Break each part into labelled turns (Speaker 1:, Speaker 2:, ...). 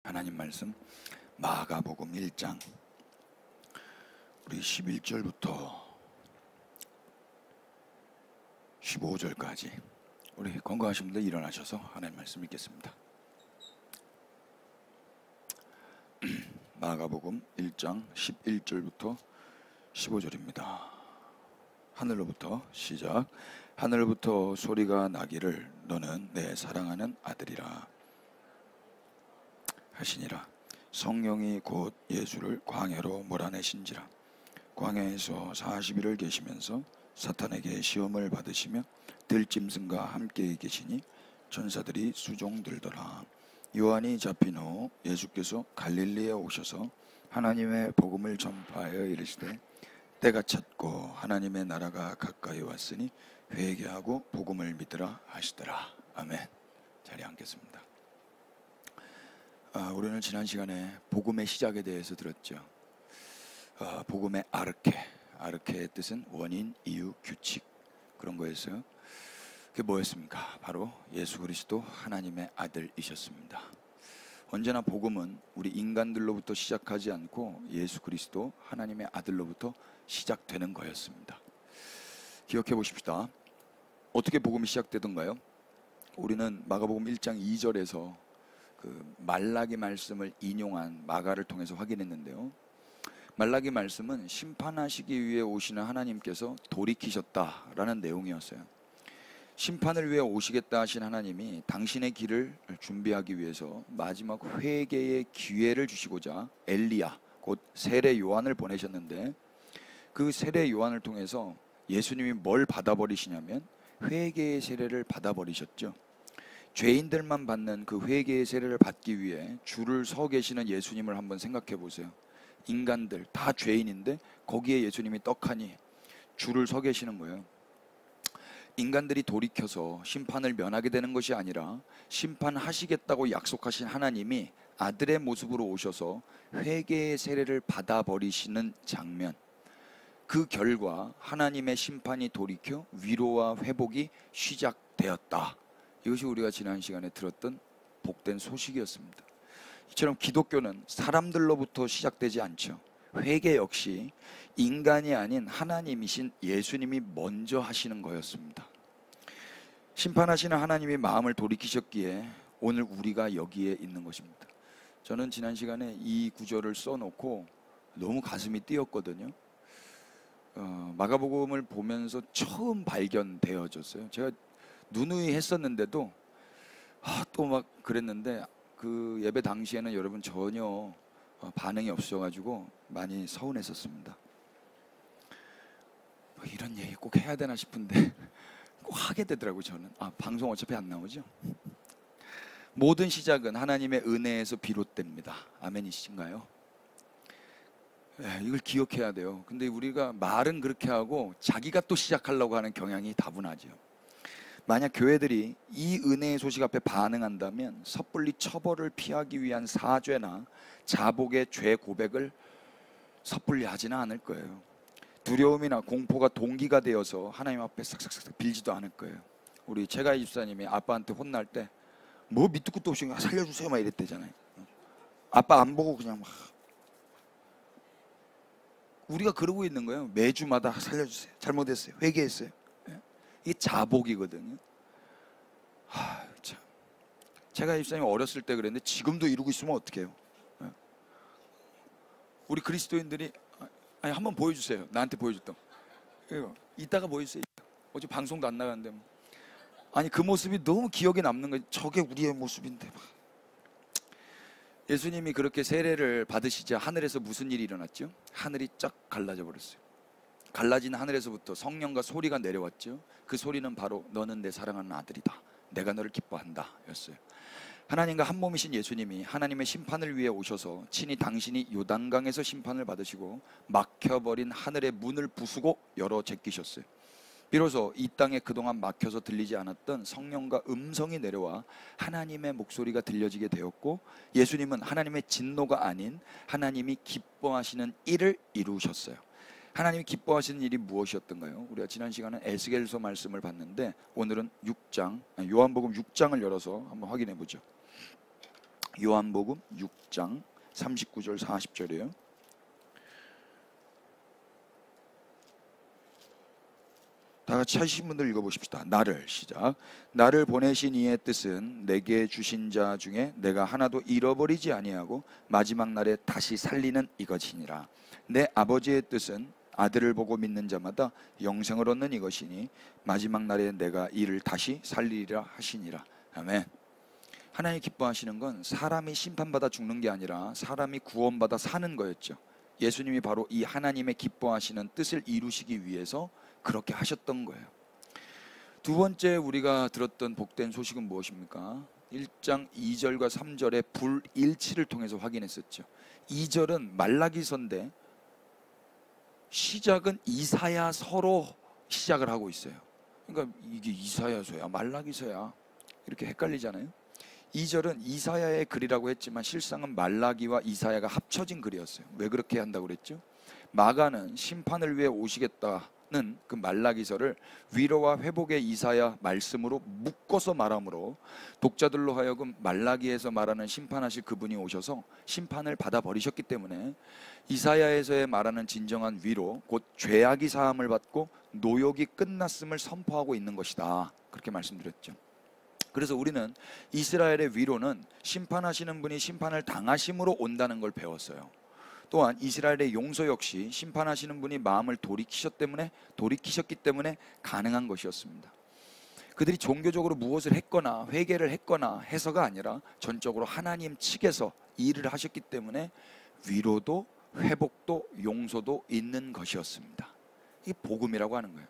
Speaker 1: 하나님 말씀 마가복음 1장 우리 11절부터 15절까지 우리 건강하신 분들 일어나셔서 하나님 말씀 읽겠습니다. 마가복음 1장 11절부터 15절입니다. 하늘로부터 시작. 하늘로부터 소리가 나기를 너는 내 사랑하는 아들이라 하시니라. 성령이 곧 예수를 광야로 몰아내신지라. 광야에서 40일을 계시면서 사탄에게 시험을 받으시며 들짐승과 함께 계시니 천사들이 수종들더라. 요한이 잡힌 후 예수께서 갈릴리에 오셔서 하나님의 복음을 전파하여 이르시되 때가 찼고 하나님의 나라가 가까이 왔으니 회개하고 복음을 믿으라 하시더라. 아멘. 자리에 앉겠습니다. 우리는 지난 시간에 복음의 시작에 대해서 들었죠. 복음의 아르케의 뜻은 원인, 이유, 규칙, 그런 거였어요. 그게 뭐였습니까? 바로 예수 그리스도 하나님의 아들이셨습니다. 언제나 복음은 우리 인간들로부터 시작하지 않고 예수 그리스도 하나님의 아들로부터 시작되는 거였습니다. 기억해 보십시다. 어떻게 복음이 시작되던가요? 우리는 마가복음 1장 2절에서 그 말라기 말씀을 인용한 마가를 통해서 확인했는데요. 말라기 말씀은 심판하시기 위해 오시는 하나님께서 돌이키셨다라는 내용이었어요. 심판을 위해 오시겠다 하신 하나님이 당신의 길을 준비하기 위해서 마지막 회개의 기회를 주시고자 엘리야 곧 세례 요한을 보내셨는데, 그 세례 요한을 통해서 예수님이 뭘 받아버리시냐면 회개의 세례를 받아버리셨죠. 죄인들만 받는 그 회개의 세례를 받기 위해 줄을 서 계시는 예수님을 한번 생각해 보세요. 인간들 다 죄인인데 거기에 예수님이 떡하니 줄을 서 계시는 거예요. 인간들이 돌이켜서 심판을 면하게 되는 것이 아니라 심판하시겠다고 약속하신 하나님이 아들의 모습으로 오셔서 회개의 세례를 받아버리시는 장면, 그 결과 하나님의 심판이 돌이켜 위로와 회복이 시작되었다. 이것이 우리가 지난 시간에 들었던 복된 소식이었습니다. 이처럼 기독교는 사람들로부터 시작되지 않죠. 회개 역시 인간이 아닌 하나님이신 예수님이 먼저 하시는 거였습니다. 심판하시는 하나님이 마음을 돌이키셨기에 오늘 우리가 여기에 있는 것입니다. 저는 지난 시간에 이 구절을 써놓고 너무 가슴이 뛰었거든요. 마가복음을 보면서 처음 발견되어졌어요. 제가 누누이 했었는데도 또 막 그랬는데 그 예배 당시에는 여러분 전혀 반응이 없어가지고 많이 서운했었습니다. 이런 얘기 꼭 해야 되나 싶은데 꼭 하게 되더라고요. 저는 방송 어차피 안 나오죠. 모든 시작은 하나님의 은혜에서 비롯됩니다. 아멘이신가요? 이걸 기억해야 돼요. 근데 우리가 말은 그렇게 하고 자기가 또 시작하려고 하는 경향이 다분하죠. 만약 교회들이 이 은혜의 소식 앞에 반응한다면 섣불리 처벌을 피하기 위한 사죄나 자복의 죄 고백을 섣불리 하지는 않을 거예요. 두려움이나 공포가 동기가 되어서 하나님 앞에 싹싹싹 빌지도 않을 거예요. 우리 최가희 집사님이 아빠한테 혼날 때 뭐 밑도 끝도 없이 살려주세요 막 이랬대잖아요. 아빠 안 보고 그냥 막 우리가 그러고 있는 거예요. 매주마다 살려주세요, 잘못했어요, 회개했어요. 이게 자복이거든요. 참. 제가 집사님 어렸을 때 그랬는데 지금도 이러고 있으면 어떡해요? 우리 그리스도인들이 한번 보여주세요. 나한테 보여줬던. 이따가 보여주세요. 어제 방송도 안 나갔는데 뭐. 아니 그 모습이 너무 기억에 남는 거예요. 저게 우리의 모습인데. 예수님이 그렇게 세례를 받으시자 하늘에서 무슨 일이 일어났죠? 하늘이 쫙 갈라져 버렸어요. 갈라진 하늘에서부터 성령과 소리가 내려왔죠. 그 소리는 바로 너는 내 사랑하는 아들이다, 내가 너를 기뻐한다 였어요. 하나님과 한 몸이신 예수님이 하나님의 심판을 위해 오셔서 친히 당신이 요단강에서 심판을 받으시고 막혀버린 하늘의 문을 부수고 열어 제끼셨어요. 비로소 이 땅에 그동안 막혀서 들리지 않았던 성령과 음성이 내려와 하나님의 목소리가 들려지게 되었고, 예수님은 하나님의 진노가 아닌 하나님이 기뻐하시는 일을 이루셨어요. 하나님이 기뻐하시는 일이 무엇이었던가요? 우리가 지난 시간에 에스겔서 말씀을 봤는데 오늘은 요한복음 6장을 열어서 한번 확인해 보죠. 요한복음 6장 39절 40절이에요. 다 같이 하신 분들 읽어보십시다. 나를 시작. 나를 보내신 이의 뜻은 내게 주신 자 중에 내가 하나도 잃어버리지 아니하고 마지막 날에 다시 살리는 이것이니라. 내 아버지의 뜻은 아들을 보고 믿는 자마다 영생을 얻는 이것이니 마지막 날에 내가 이를 다시 살리리라 하시니라. 아멘. 하나님이 기뻐하시는 건 사람이 심판받아 죽는 게 아니라 사람이 구원받아 사는 거였죠. 예수님이 바로 이 하나님의 기뻐하시는 뜻을 이루시기 위해서 그렇게 하셨던 거예요. 두 번째 우리가 들었던 복된 소식은 무엇입니까? 1장 2절과 3절의 불일치를 통해서 확인했었죠. 2절은 말라기서인데 시작은 이사야서로 시작을 하고 있어요. 그러니까 이게 이사야서야 말라기서야 이렇게 헷갈리잖아요. 2절은 이사야의 글이라고 했지만 실상은 말라기와 이사야가 합쳐진 글이었어요. 왜 그렇게 한다고 그랬죠? 마가는 심판을 위해 오시겠다는 그 말라기서를 위로와 회복의 이사야 말씀으로 묶어서 말하므로 독자들로 하여금 말라기에서 말하는 심판하실 그분이 오셔서 심판을 받아버리셨기 때문에 이사야에서의 말하는 진정한 위로, 곧 죄악이 사함을 받고 노역이 끝났음을 선포하고 있는 것이다. 그렇게 말씀드렸죠. 그래서 우리는 이스라엘의 위로는 심판하시는 분이 심판을 당하심으로 온다는 걸 배웠어요. 또한 이스라엘의 용서 역시 심판하시는 분이 마음을 돌이키셨기 때문에 가능한 것이었습니다. 그들이 종교적으로 무엇을 했거나 회개를 했거나 해서가 아니라 전적으로 하나님 측에서 일을 하셨기 때문에 위로도 회복도 용서도 있는 것이었습니다. 이게 복음이라고 하는 거예요.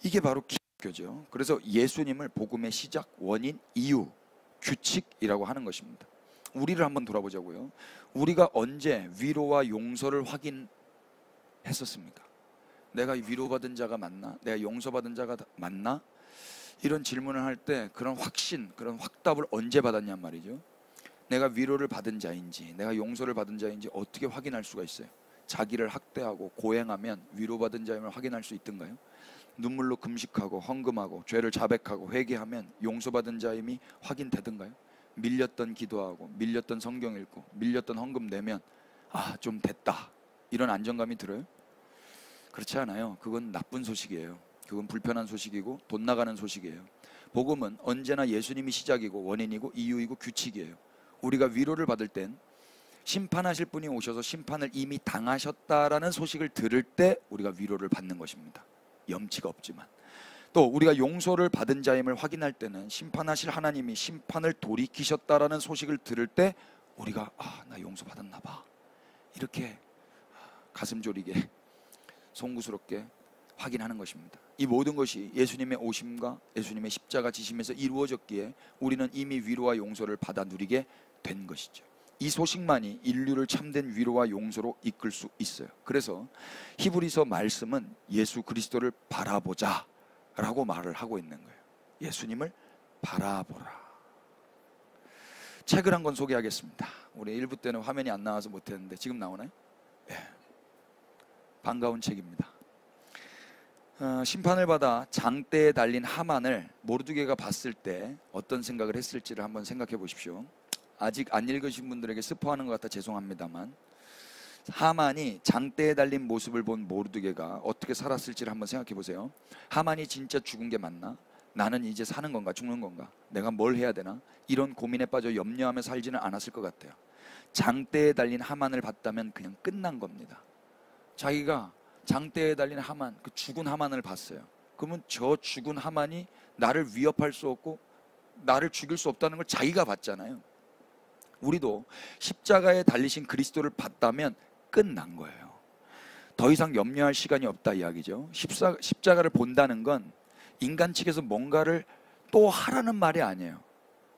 Speaker 1: 이게 바로 기독교죠. 그래서 예수님을 복음의 시작, 원인, 이유, 규칙이라고 하는 것입니다. 우리를 한번 돌아보자고요. 우리가 언제 위로와 용서를 확인했었습니까? 내가 위로받은 자가 맞나? 내가 용서받은 자가 맞나? 이런 질문을 할 때 그런 확신, 그런 확답을 언제 받았냔 말이죠. 내가 위로를 받은 자인지 내가 용서를 받은 자인지 어떻게 확인할 수가 있어요? 자기를 학대하고 고행하면 위로받은 자임을 확인할 수 있던가요? 눈물로 금식하고 헌금하고 죄를 자백하고 회개하면 용서받은 자임이 확인되던가요? 밀렸던 기도하고 밀렸던 성경 읽고 밀렸던 헌금 내면 좀 됐다 이런 안정감이 들어요? 그렇지 않아요. 그건 나쁜 소식이에요. 그건 불편한 소식이고 돈 나가는 소식이에요. 복음은 언제나 예수님이 시작이고 원인이고 이유이고 규칙이에요. 우리가 위로를 받을 땐 심판하실 분이 오셔서 심판을 이미 당하셨다라는 소식을 들을 때 우리가 위로를 받는 것입니다. 염치가 없지만. 또 우리가 용서를 받은 자임을 확인할 때는 심판하실 하나님이 심판을 돌이키셨다라는 소식을 들을 때 우리가 나 용서받았나 봐 이렇게 가슴 졸이게 송구스럽게 확인하는 것입니다. 이 모든 것이 예수님의 오심과 예수님의 십자가 지심에서 이루어졌기에 우리는 이미 위로와 용서를 받아 누리게 된 것이죠. 이 소식만이 인류를 참된 위로와 용서로 이끌 수 있어요. 그래서 히브리서 말씀은 예수 그리스도를 바라보자 라고 말을 하고 있는 거예요. 예수님을 바라보라. 책을 한 권 소개하겠습니다. 우리 1부 때는 화면이 안 나와서 못했는데 지금 나오나요? 네. 반가운 책입니다. 심판을 받아 장대에 달린 하만을 모르드게가 봤을 때 어떤 생각을 했을지를 한번 생각해 보십시오. 아직 안 읽으신 분들에게 스포하는 것 같아 죄송합니다만 하만이 장대에 달린 모습을 본 모르드게가 어떻게 살았을지를 한번 생각해 보세요. 하만이 진짜 죽은 게 맞나? 나는 이제 사는 건가 죽는 건가? 내가 뭘 해야 되나? 이런 고민에 빠져 염려하며 살지는 않았을 것 같아요. 장대에 달린 하만을 봤다면 그냥 끝난 겁니다. 자기가 장대에 달린 하만, 그 죽은 하만을 봤어요. 그러면 저 죽은 하만이 나를 위협할 수 없고 나를 죽일 수 없다는 걸 자기가 봤잖아요. 우리도 십자가에 달리신 그리스도를 봤다면 끝난 거예요. 더 이상 염려할 시간이 없다 이야기죠. 십자가를 본다는 건 인간 측에서 뭔가를 또 하라는 말이 아니에요.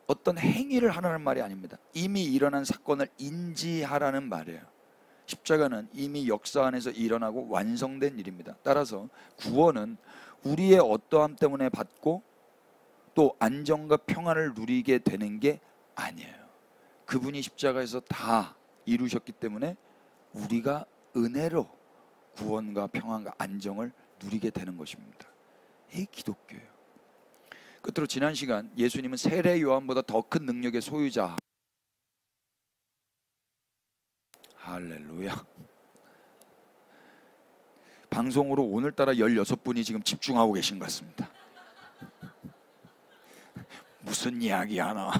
Speaker 1: 어떤 행위를 하라는 말이 아닙니다. 이미 일어난 사건을 인지하라는 말이에요. 십자가는 이미 역사 안에서 일어나고 완성된 일입니다. 따라서 구원은 우리의 어떠함 때문에 받고 또 안정과 평안을 누리게 되는 게 아니에요. 그분이 십자가에서 다 이루셨기 때문에 우리가 은혜로 구원과 평안과 안정을 누리게 되는 것입니다. 이게 기독교예요. 끝으로 지난 시간 예수님은 세례 요한보다 더 큰 능력의 소유자 할렐루야. 방송으로 오늘따라 16분이 지금 집중하고 계신 것 같습니다. 무슨 이야기 하나?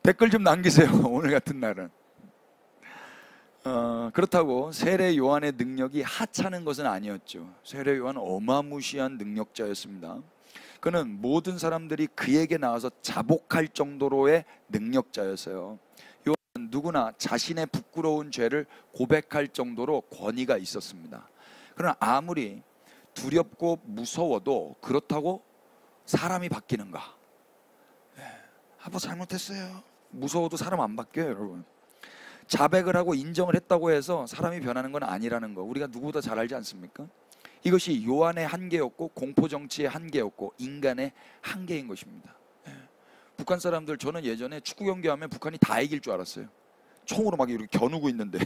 Speaker 1: 댓글 좀 남기세요. 오늘 같은 날은. 그렇다고 세례 요한의 능력이 하찮은 것은 아니었죠. 세례 요한은 어마무시한 능력자였습니다. 그는 모든 사람들이 그에게 나와서 자복할 정도로의 능력자였어요. 요한은 누구나 자신의 부끄러운 죄를 고백할 정도로 권위가 있었습니다. 그러나 아무리 두렵고 무서워도 그렇다고 사람이 바뀌는가? 뭐 잘못했어요. 무서워도 사람 안 바뀌어요, 여러분. 자백을 하고 인정을 했다고 해서 사람이 변하는 건 아니라는 거 우리가 누구보다 잘 알지 않습니까? 이것이 요한의 한계였고 공포 정치의 한계였고 인간의 한계인 것입니다. 북한 사람들, 저는 예전에 축구 경기하면 북한이 다 이길 줄 알았어요. 총으로 막 이렇게 겨누고 있는데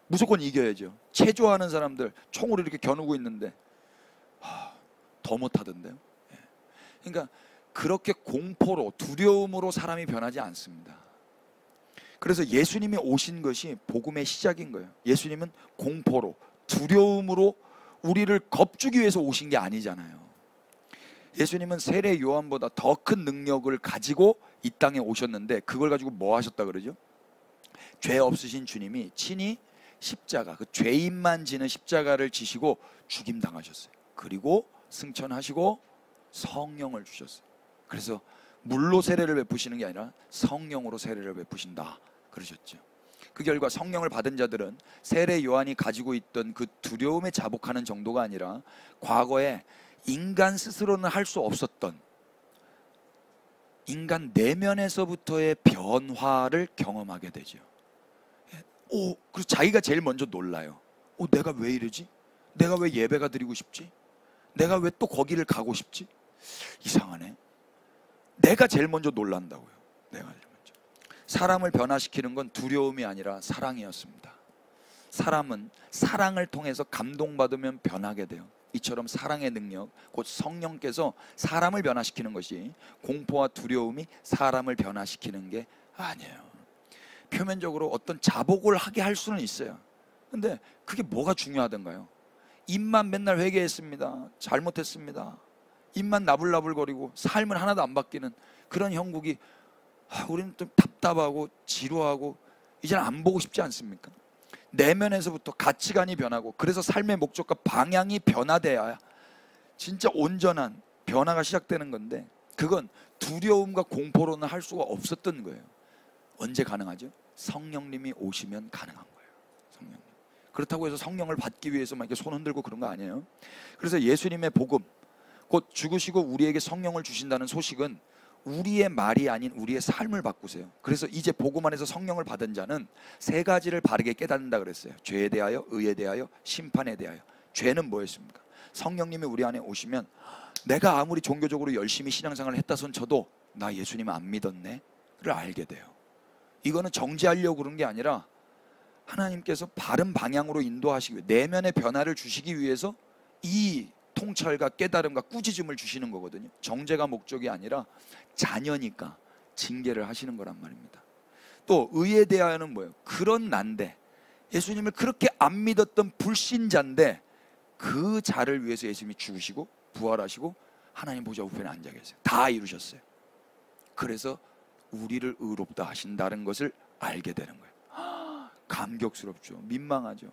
Speaker 1: 무조건 이겨야죠. 체조하는 사람들 총으로 이렇게 겨누고 있는데 더 못하던데요. 그러니까 그렇게 공포로 두려움으로 사람이 변하지 않습니다. 그래서 예수님이 오신 것이 복음의 시작인 거예요. 예수님은 공포로 두려움으로 우리를 겁주기 위해서 오신 게 아니잖아요. 예수님은 세례 요한보다 더 큰 능력을 가지고 이 땅에 오셨는데 그걸 가지고 뭐 하셨다 그러죠? 죄 없으신 주님이 친히 십자가, 그 죄인만 지는 십자가를 지시고 죽임당하셨어요. 그리고 승천하시고 성령을 주셨어요. 그래서 물로 세례를 베푸시는 게 아니라 성령으로 세례를 베푸신다 그러셨죠. 그 결과 성령을 받은 자들은 세례 요한이 가지고 있던 그 두려움에 자복하는 정도가 아니라 과거에 인간 스스로는 할 수 없었던 인간 내면에서부터의 변화를 경험하게 되죠. 그래서 자기가 제일 먼저 놀라요. 내가 왜 이러지? 내가 왜 예배가 드리고 싶지? 내가 왜 또 거기를 가고 싶지? 이상하네. 내가 제일 먼저 놀란다고요. 내가 제일 먼저. 사람을 변화시키는 건 두려움이 아니라 사랑이었습니다. 사람은 사랑을 통해서 감동받으면 변하게 돼요. 이처럼 사랑의 능력, 곧 성령께서 사람을 변화시키는 것이 공포와 두려움이 사람을 변화시키는 게 아니에요. 표면적으로 어떤 자복을 하게 할 수는 있어요. 근데 그게 뭐가 중요하던가요? 입만 맨날 회개했습니다. 잘못했습니다. 입만 나불나불거리고 삶은 하나도 안 바뀌는 그런 형국이 우리는 좀 답답하고 지루하고 이제는 안 보고 싶지 않습니까? 내면에서부터 가치관이 변하고 그래서 삶의 목적과 방향이 변화돼야 진짜 온전한 변화가 시작되는 건데 그건 두려움과 공포로는 할 수가 없었던 거예요. 언제 가능하죠? 성령님이 오시면 가능한 거예요. 성령님. 그렇다고 해서 성령을 받기 위해서 막 이렇게 손 흔들고 그런 거 아니에요. 그래서 예수님의 복음, 곧 죽으시고 우리에게 성령을 주신다는 소식은 우리의 말이 아닌 우리의 삶을 바꾸세요. 그래서 이제 복음 안에서 성령을 받은 자는 세 가지를 바르게 깨닫는다 그랬어요. 죄에 대하여, 의에 대하여, 심판에 대하여. 죄는 뭐였습니까? 성령님이 우리 안에 오시면 내가 아무리 종교적으로 열심히 신앙생활을 했다 손 쳐도 나 예수님 안 믿었네 를 알게 돼요. 이거는 정죄하려고 그런 게 아니라 하나님께서 바른 방향으로 인도하시기 위해 내면의 변화를 주시기 위해서 이 통찰과 깨달음과 꾸짖음을 주시는 거거든요. 정죄가 목적이 아니라 자녀니까 징계를 하시는 거란 말입니다. 또 의에 대하여는 뭐예요? 그런 난데 예수님을 그렇게 안 믿었던 불신자인데 그 자를 위해서 예수님이 죽으시고 부활하시고 하나님 보좌 우편에 앉아 계세요. 다 이루셨어요. 그래서 우리를 의롭다 하신다는 것을 알게 되는 거예요. 감격스럽죠. 민망하죠.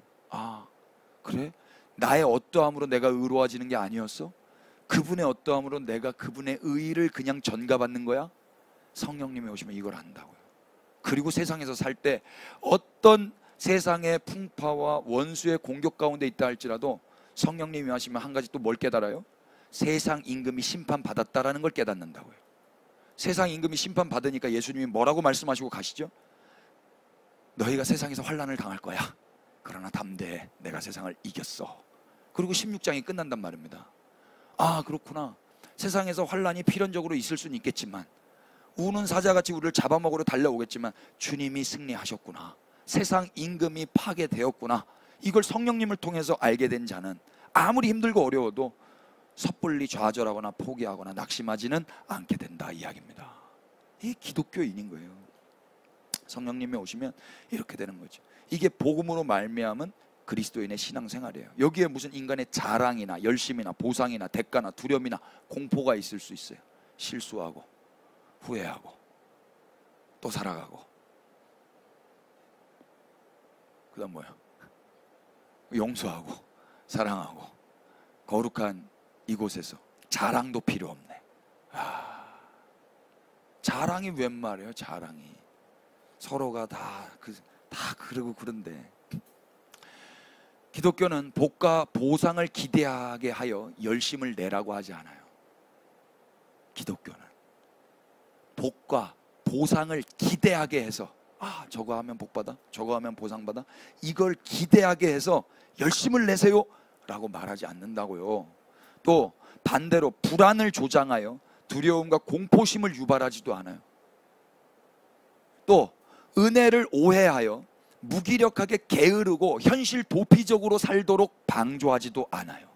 Speaker 1: 그래? 나의 어떠함으로 내가 의로워지는 게 아니었어? 그분의 어떠함으로 내가 그분의 의를 그냥 전가받는 거야? 성령님이 오시면 이걸 안다고요. 그리고 세상에서 살 때 어떤 세상의 풍파와 원수의 공격 가운데 있다 할지라도 성령님이 하시면 한 가지 또 뭘 깨달아요? 세상 임금이 심판받았다라는 걸 깨닫는다고요. 세상 임금이 심판받으니까 예수님이 뭐라고 말씀하시고 가시죠? 너희가 세상에서 환난을 당할 거야. 그러나 담대해. 내가 세상을 이겼어. 그리고 16장이 끝난단 말입니다. 그렇구나. 세상에서 환난이 필연적으로 있을 수는 있겠지만 우는 사자같이 우리를 잡아먹으러 달려오겠지만 주님이 승리하셨구나. 세상 임금이 파괴되었구나. 이걸 성령님을 통해서 알게 된 자는 아무리 힘들고 어려워도 섣불리 좌절하거나 포기하거나 낙심하지는 않게 된다 이야기입니다. 이게 기독교인인 거예요. 성령님이 오시면 이렇게 되는 거죠. 이게 복음으로 말미암은 그리스도인의 신앙생활이에요. 여기에 무슨 인간의 자랑이나 열심이나 보상이나 대가나 두려움이나 공포가 있을 수 있어요. 실수하고 후회하고 또 살아가고, 그 다음 뭐야? 용서하고 사랑하고 거룩한 이곳에서 자랑도 필요 없네. 자랑이 웬 말이에요? 자랑이 서로가 다 그러고 그런데, 기독교는 복과 보상을 기대하게 하여 열심을 내라고 하지 않아요. 기독교는 복과 보상을 기대하게 해서 저거 하면 복받아, 저거 하면 보상받아, 이걸 기대하게 해서 열심을 내세요 라고 말하지 않는다고요. 또 반대로 불안을 조장하여 두려움과 공포심을 유발하지도 않아요. 또 은혜를 오해하여 무기력하게 게으르고 현실 도피적으로 살도록 방조하지도 않아요.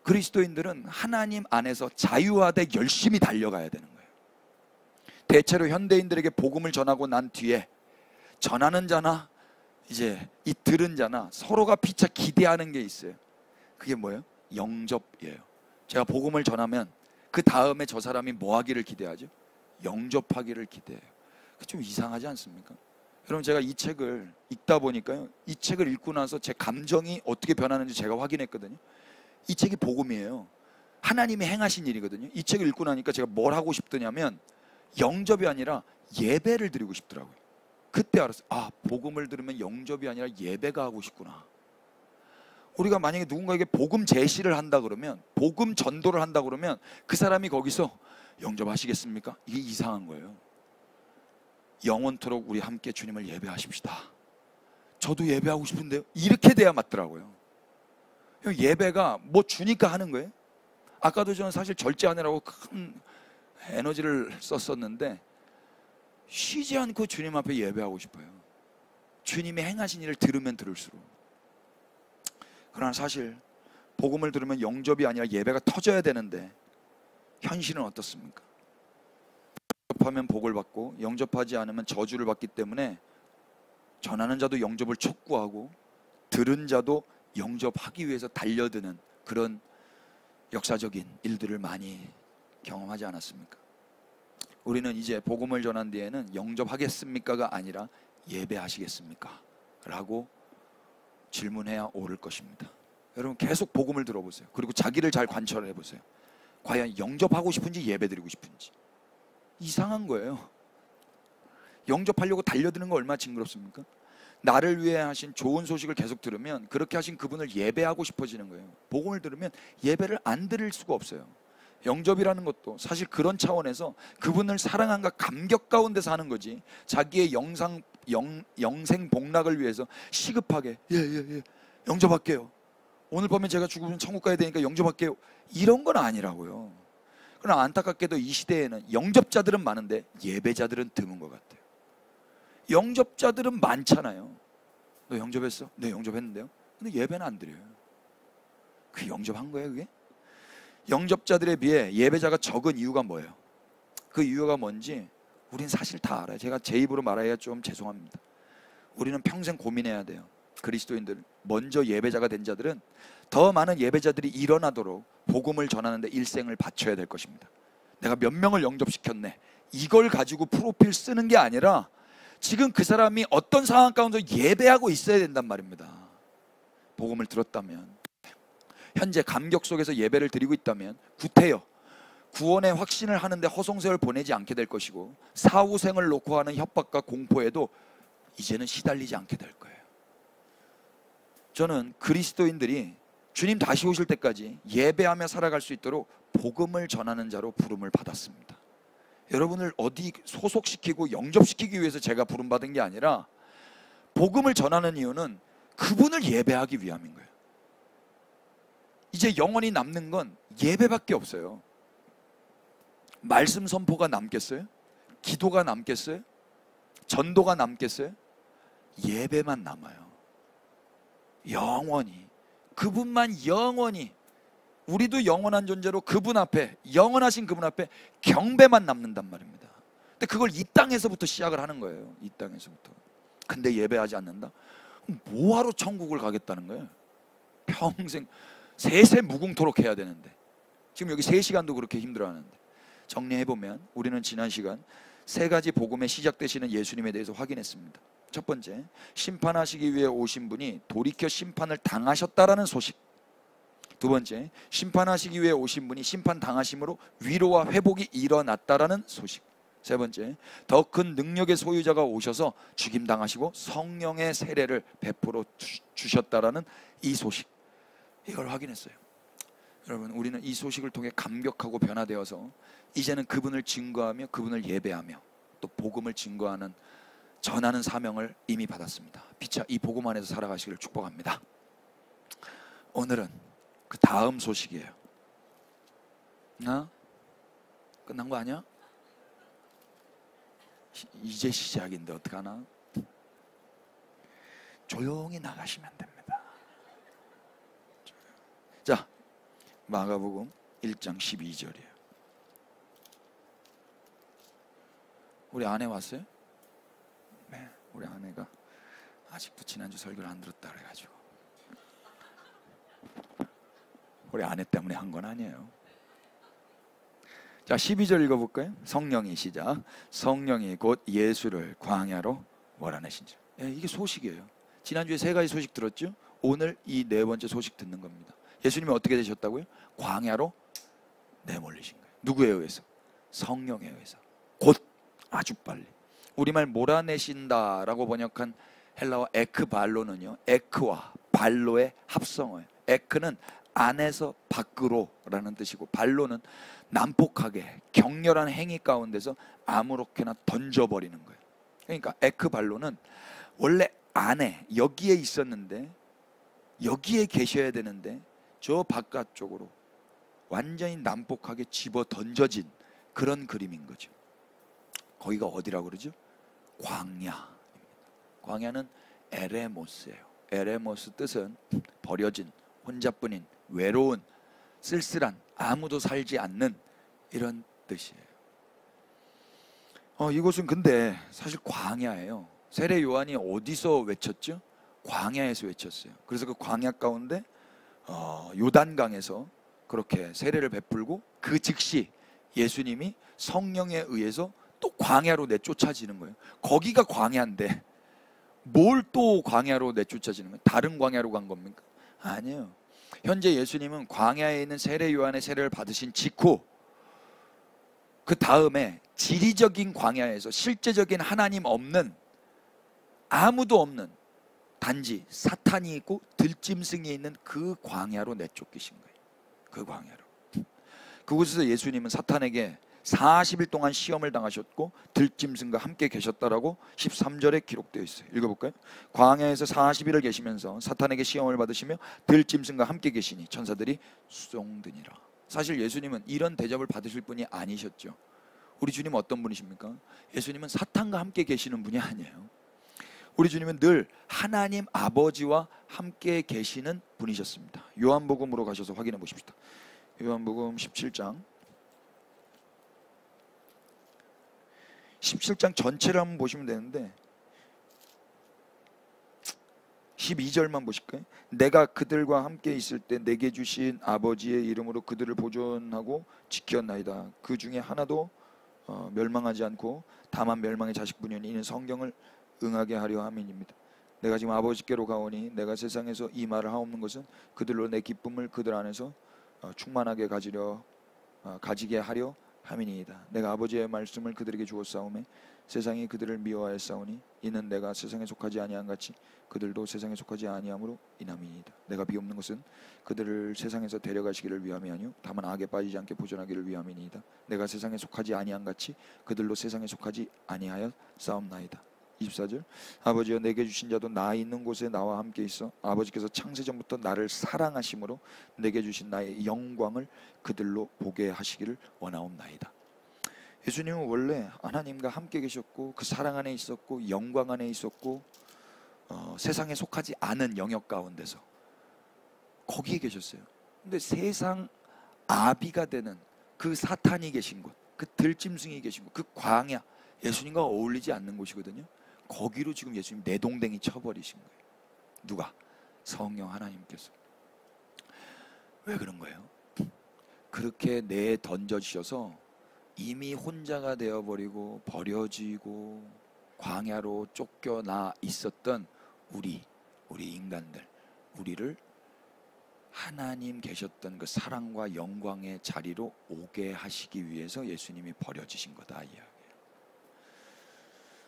Speaker 1: 그리스도인들은 하나님 안에서 자유하되 열심히 달려가야 되는 거예요. 대체로 현대인들에게 복음을 전하고 난 뒤에 전하는 자나 이제 이 들은 자나 서로가 피차 기대하는 게 있어요. 그게 뭐예요? 영접이에요. 제가 복음을 전하면 그 다음에 저 사람이 뭐 하기를 기대하죠? 영접하기를 기대해요. 좀 이상하지 않습니까? 여러분, 제가 이 책을 읽다 보니까요, 이 책을 읽고 나서 제 감정이 어떻게 변하는지 제가 확인했거든요. 이 책이 복음이에요. 하나님이 행하신 일이거든요. 이 책을 읽고 나니까 제가 뭘 하고 싶더냐면 영접이 아니라 예배를 드리고 싶더라고요. 그때 알았어요. 복음을 들으면 영접이 아니라 예배가 하고 싶구나. 우리가 만약에 누군가에게 복음 제시를 한다 그러면, 복음 전도를 한다 그러면 그 사람이 거기서 영접하시겠습니까? 이게 이상한 거예요. 영원토록 우리 함께 주님을 예배하십시다. 저도 예배하고 싶은데요. 이렇게 돼야 맞더라고요. 예배가 뭐 주니까 하는 거예요. 아까도 저는 사실 절제하느라고 큰 에너지를 썼었는데 쉬지 않고 주님 앞에 예배하고 싶어요. 주님이 행하신 일을 들으면 들을수록. 그러나 사실 복음을 들으면 영접이 아니라 예배가 터져야 되는데 현실은 어떻습니까? 영접하면 복을 받고 영접하지 않으면 저주를 받기 때문에 전하는 자도 영접을 촉구하고 들은 자도 영접하기 위해서 달려드는 그런 역사적인 일들을 많이 경험하지 않았습니까? 우리는 이제 복음을 전한 뒤에는 영접하겠습니까가 아니라 예배하시겠습니까? 라고 질문해야 옳을 것입니다. 여러분, 계속 복음을 들어보세요. 그리고 자기를 잘 관찰해 보세요. 과연 영접하고 싶은지 예배드리고 싶은지. 이상한 거예요. 영접하려고 달려드는 거 얼마나 징그럽습니까? 나를 위해 하신 좋은 소식을 계속 들으면 그렇게 하신 그분을 예배하고 싶어지는 거예요. 복음을 들으면 예배를 안 드릴 수가 없어요. 영접이라는 것도 사실 그런 차원에서 그분을 사랑함과 감격 가운데서 하는 거지, 자기의 영생 복락을 위해서 시급하게 영접할게요, 오늘 밤에 제가 죽으면 천국 가야 되니까 영접할게요, 이런 건 아니라고요. 그러나 안타깝게도 이 시대에는 영접자들은 많은데 예배자들은 드문 것 같아요. 영접자들은 많잖아요. 너 영접했어? 네, 영접했는데요. 근데 예배는 안 드려요. 그 영접한 거예요, 그게? 영접자들에 비해 예배자가 적은 이유가 뭐예요? 그 이유가 뭔지 우린 사실 다 알아요. 제가 제 입으로 말하기가 좀 죄송합니다. 우리는 평생 고민해야 돼요. 그리스도인들, 먼저 예배자가 된 자들은 더 많은 예배자들이 일어나도록 복음을 전하는데 일생을 바쳐야 될 것입니다. 내가 몇 명을 영접시켰네, 이걸 가지고 프로필 쓰는 게 아니라 지금 그 사람이 어떤 상황 가운데 예배하고 있어야 된단 말입니다. 복음을 들었다면, 현재 감격 속에서 예배를 드리고 있다면 구태여 구원의 확신을 하는데 허송세월 보내지 않게 될 것이고, 사후생을 놓고 하는 협박과 공포에도 이제는 시달리지 않게 될 거예요. 저는 그리스도인들이 주님 다시 오실 때까지 예배하며 살아갈 수 있도록 복음을 전하는 자로 부름을 받았습니다. 여러분을 어디 소속시키고 영접시키기 위해서 제가 부름받은 게 아니라 복음을 전하는 이유는 그분을 예배하기 위함인 거예요. 이제 영원히 남는 건 예배밖에 없어요. 말씀 선포가 남겠어요? 기도가 남겠어요? 전도가 남겠어요? 예배만 남아요. 영원히, 그분만 영원히, 우리도 영원한 존재로 그분 앞에, 영원하신 그분 앞에 경배만 남는단 말입니다. 근데 그걸 이 땅에서부터 시작을 하는 거예요. 이 땅에서부터. 근데 예배하지 않는다? 뭐하러 천국을 가겠다는 거예요? 평생 세세 무궁토록 해야 되는데. 지금 여기 3시간도 그렇게 힘들어하는데. 정리해보면 우리는 지난 시간 3가지 복음에 시작되시는 예수님에 대해서 확인했습니다. 첫 번째, 심판하시기 위해 오신 분이 돌이켜 심판을 당하셨다라는 소식. 두 번째, 심판하시기 위해 오신 분이 심판 당하심으로 위로와 회복이 일어났다라는 소식. 세 번째, 더 큰 능력의 소유자가 오셔서 죽임 당하시고 성령의 세례를 베풀어 주셨다라는 이 소식. 이걸 확인했어요. 여러분, 우리는 이 소식을 통해 감격하고 변화되어서 이제는 그분을 증거하며 그분을 예배하며 또 복음을 증거하는 전하는 사명을 이미 받았습니다. 피차 이 복음 안에서 살아가시기를 축복합니다. 오늘은 그 다음 소식이에요. 끝난 거 아니야? 이제 시작인데 어떡하나? 조용히 나가시면 됩니다. 자, 마가복음 1장 12절이에요. 우리 아내 왔어요? 네, 우리 아내가 아직도 지난주 설교를 안 들었다 그래가지고 우리 아내 때문에 한 건 아니에요. 자, 12절 읽어볼까요? 성령이 시작. 성령이 곧 예수를 광야로 몰아내신 자. 이게 소식이에요. 지난주에 3가지 소식 들었죠? 오늘 이 4번째 소식 듣는 겁니다. 예수님이 어떻게 되셨다고요? 광야로 내몰리신 거예요. 누구에 의해서? 성령에 의해서. 곧, 아주 빨리. 우리말 몰아내신다라고 번역한 헬라어 에크발로는요, 에크와 발로의 합성어예요. 에크는 안에서 밖으로 라는 뜻이고, 발로는 난폭하게 격렬한 행위 가운데서 아무렇게나 던져버리는 거예요. 그러니까 에크발로는 원래 안에 여기에 있었는데 여기에 계셔야 되는데 저 바깥쪽으로 완전히 난폭하게 집어 던져진 그런 그림인 거죠. 거기가 어디라고 그러죠? 광야. 광야는 에레모스예요. 에레모스 뜻은 버려진, 혼자뿐인, 외로운, 쓸쓸한, 아무도 살지 않는 이런 뜻이에요. 이곳은 근데 사실 광야예요. 세례 요한이 어디서 외쳤죠? 광야에서 외쳤어요. 그래서 그 광야 가운데 요단강에서 그렇게 세례를 베풀고 그 즉시 예수님이 성령에 의해서 또 광야로 내쫓아지는 거예요. 거기가 광야인데 뭘 또 광야로 내쫓아지는 거예요? 다른 광야로 간 겁니까? 아니에요. 현재 예수님은 광야에 있는 세례 요한의 세례를 받으신 직후 그 다음에 지리적인 광야에서 실제적인 하나님 없는, 아무도 없는, 단지 사탄이 있고 들짐승이 있는 그 광야로 내쫓기신 거예요. 그 광야로. 그곳에서 예수님은 사탄에게 40일 동안 시험을 당하셨고 들짐승과 함께 계셨다라고 13절에 기록되어 있어요. 읽어볼까요? 광야에서 40일을 계시면서 사탄에게 시험을 받으시며 들짐승과 함께 계시니 천사들이 수종드니라. 사실 예수님은 이런 대접을 받으실 분이 아니셨죠. 우리 주님은 어떤 분이십니까? 예수님은 사탄과 함께 계시는 분이 아니에요. 우리 주님은 늘 하나님 아버지와 함께 계시는 분이셨습니다. 요한복음으로 가셔서 확인해 보십시다. 요한복음 17장 전체를 한번 보시면 되는데 12절만 보실까요? 내가 그들과 함께 있을 때 내게 주신 아버지의 이름으로 그들을 보존하고 지켰나이다. 그 중에 하나도 멸망하지 않고 다만 멸망의 자식뿐이니 이는 성경을 응하게 하려 함이니이다. 내가 지금 아버지께로 가오니 내가 세상에서 이 말을 하옵는 것은 그들로 내 기쁨을 그들 안에서 충만하게 가지게 하려 함이니이다. 내가 아버지의 말씀을 그들에게 주었사오매 세상이 그들을 미워하였사오니 이는 내가 세상에 속하지 아니한 같이 그들도 세상에 속하지 아니함으로 인함이니이다. 내가 비옵는 것은 그들을 세상에서 데려가시기를 위함이 아니요 다만 악에 빠지지 않게 보존하기를 위함이니이다. 내가 세상에 속하지 아니한 같이 그들도 세상에 속하지 아니하여 싸움나이다. 24절 아버지여 내게 주신 자도 나 있는 곳에 나와 함께 있어 아버지께서 창세전부터 나를 사랑하심으로 내게 주신 나의 영광을 그들로 보게 하시기를 원하옵나이다. 예수님은 원래 하나님과 함께 계셨고 그 사랑 안에 있었고 영광 안에 있었고 세상에 속하지 않은 영역 가운데서 거기에 계셨어요. 근데 세상 아비가 되는 그 사탄이 계신 곳, 그 들짐승이 계신 곳, 그 광야, 예수님과 어울리지 않는 곳이거든요. 거기로 지금 예수님 내동댕이 쳐버리신 거예요. 누가? 성령 하나님께서. 왜 그런 거예요? 그렇게 내던져주셔서 이미 혼자가 되어버리고 버려지고 광야로 쫓겨나 있었던 우리 인간들, 우리를 하나님 계셨던 그 사랑과 영광의 자리로 오게 하시기 위해서 예수님이 버려지신 거다, 이 이야기예요.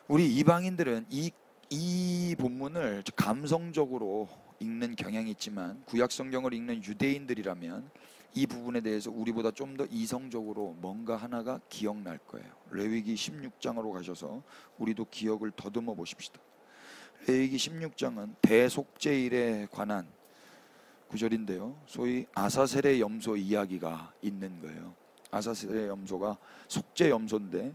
Speaker 1: 우리 이방인들은 이 본문을 감성적으로 읽는 경향이 있지만, 구약 성경을 읽는 유대인들이라면 이 부분에 대해서 우리보다 좀 더 이성적으로 뭔가 하나가 기억날 거예요. 레위기 16장으로 가셔서 우리도 기억을 더듬어 보십시다. 레위기 16장은 대속죄일에 관한 구절인데요, 소위 아사셀의 염소 이야기가 있는 거예요. 아사셀의 염소가 속죄 염소인데,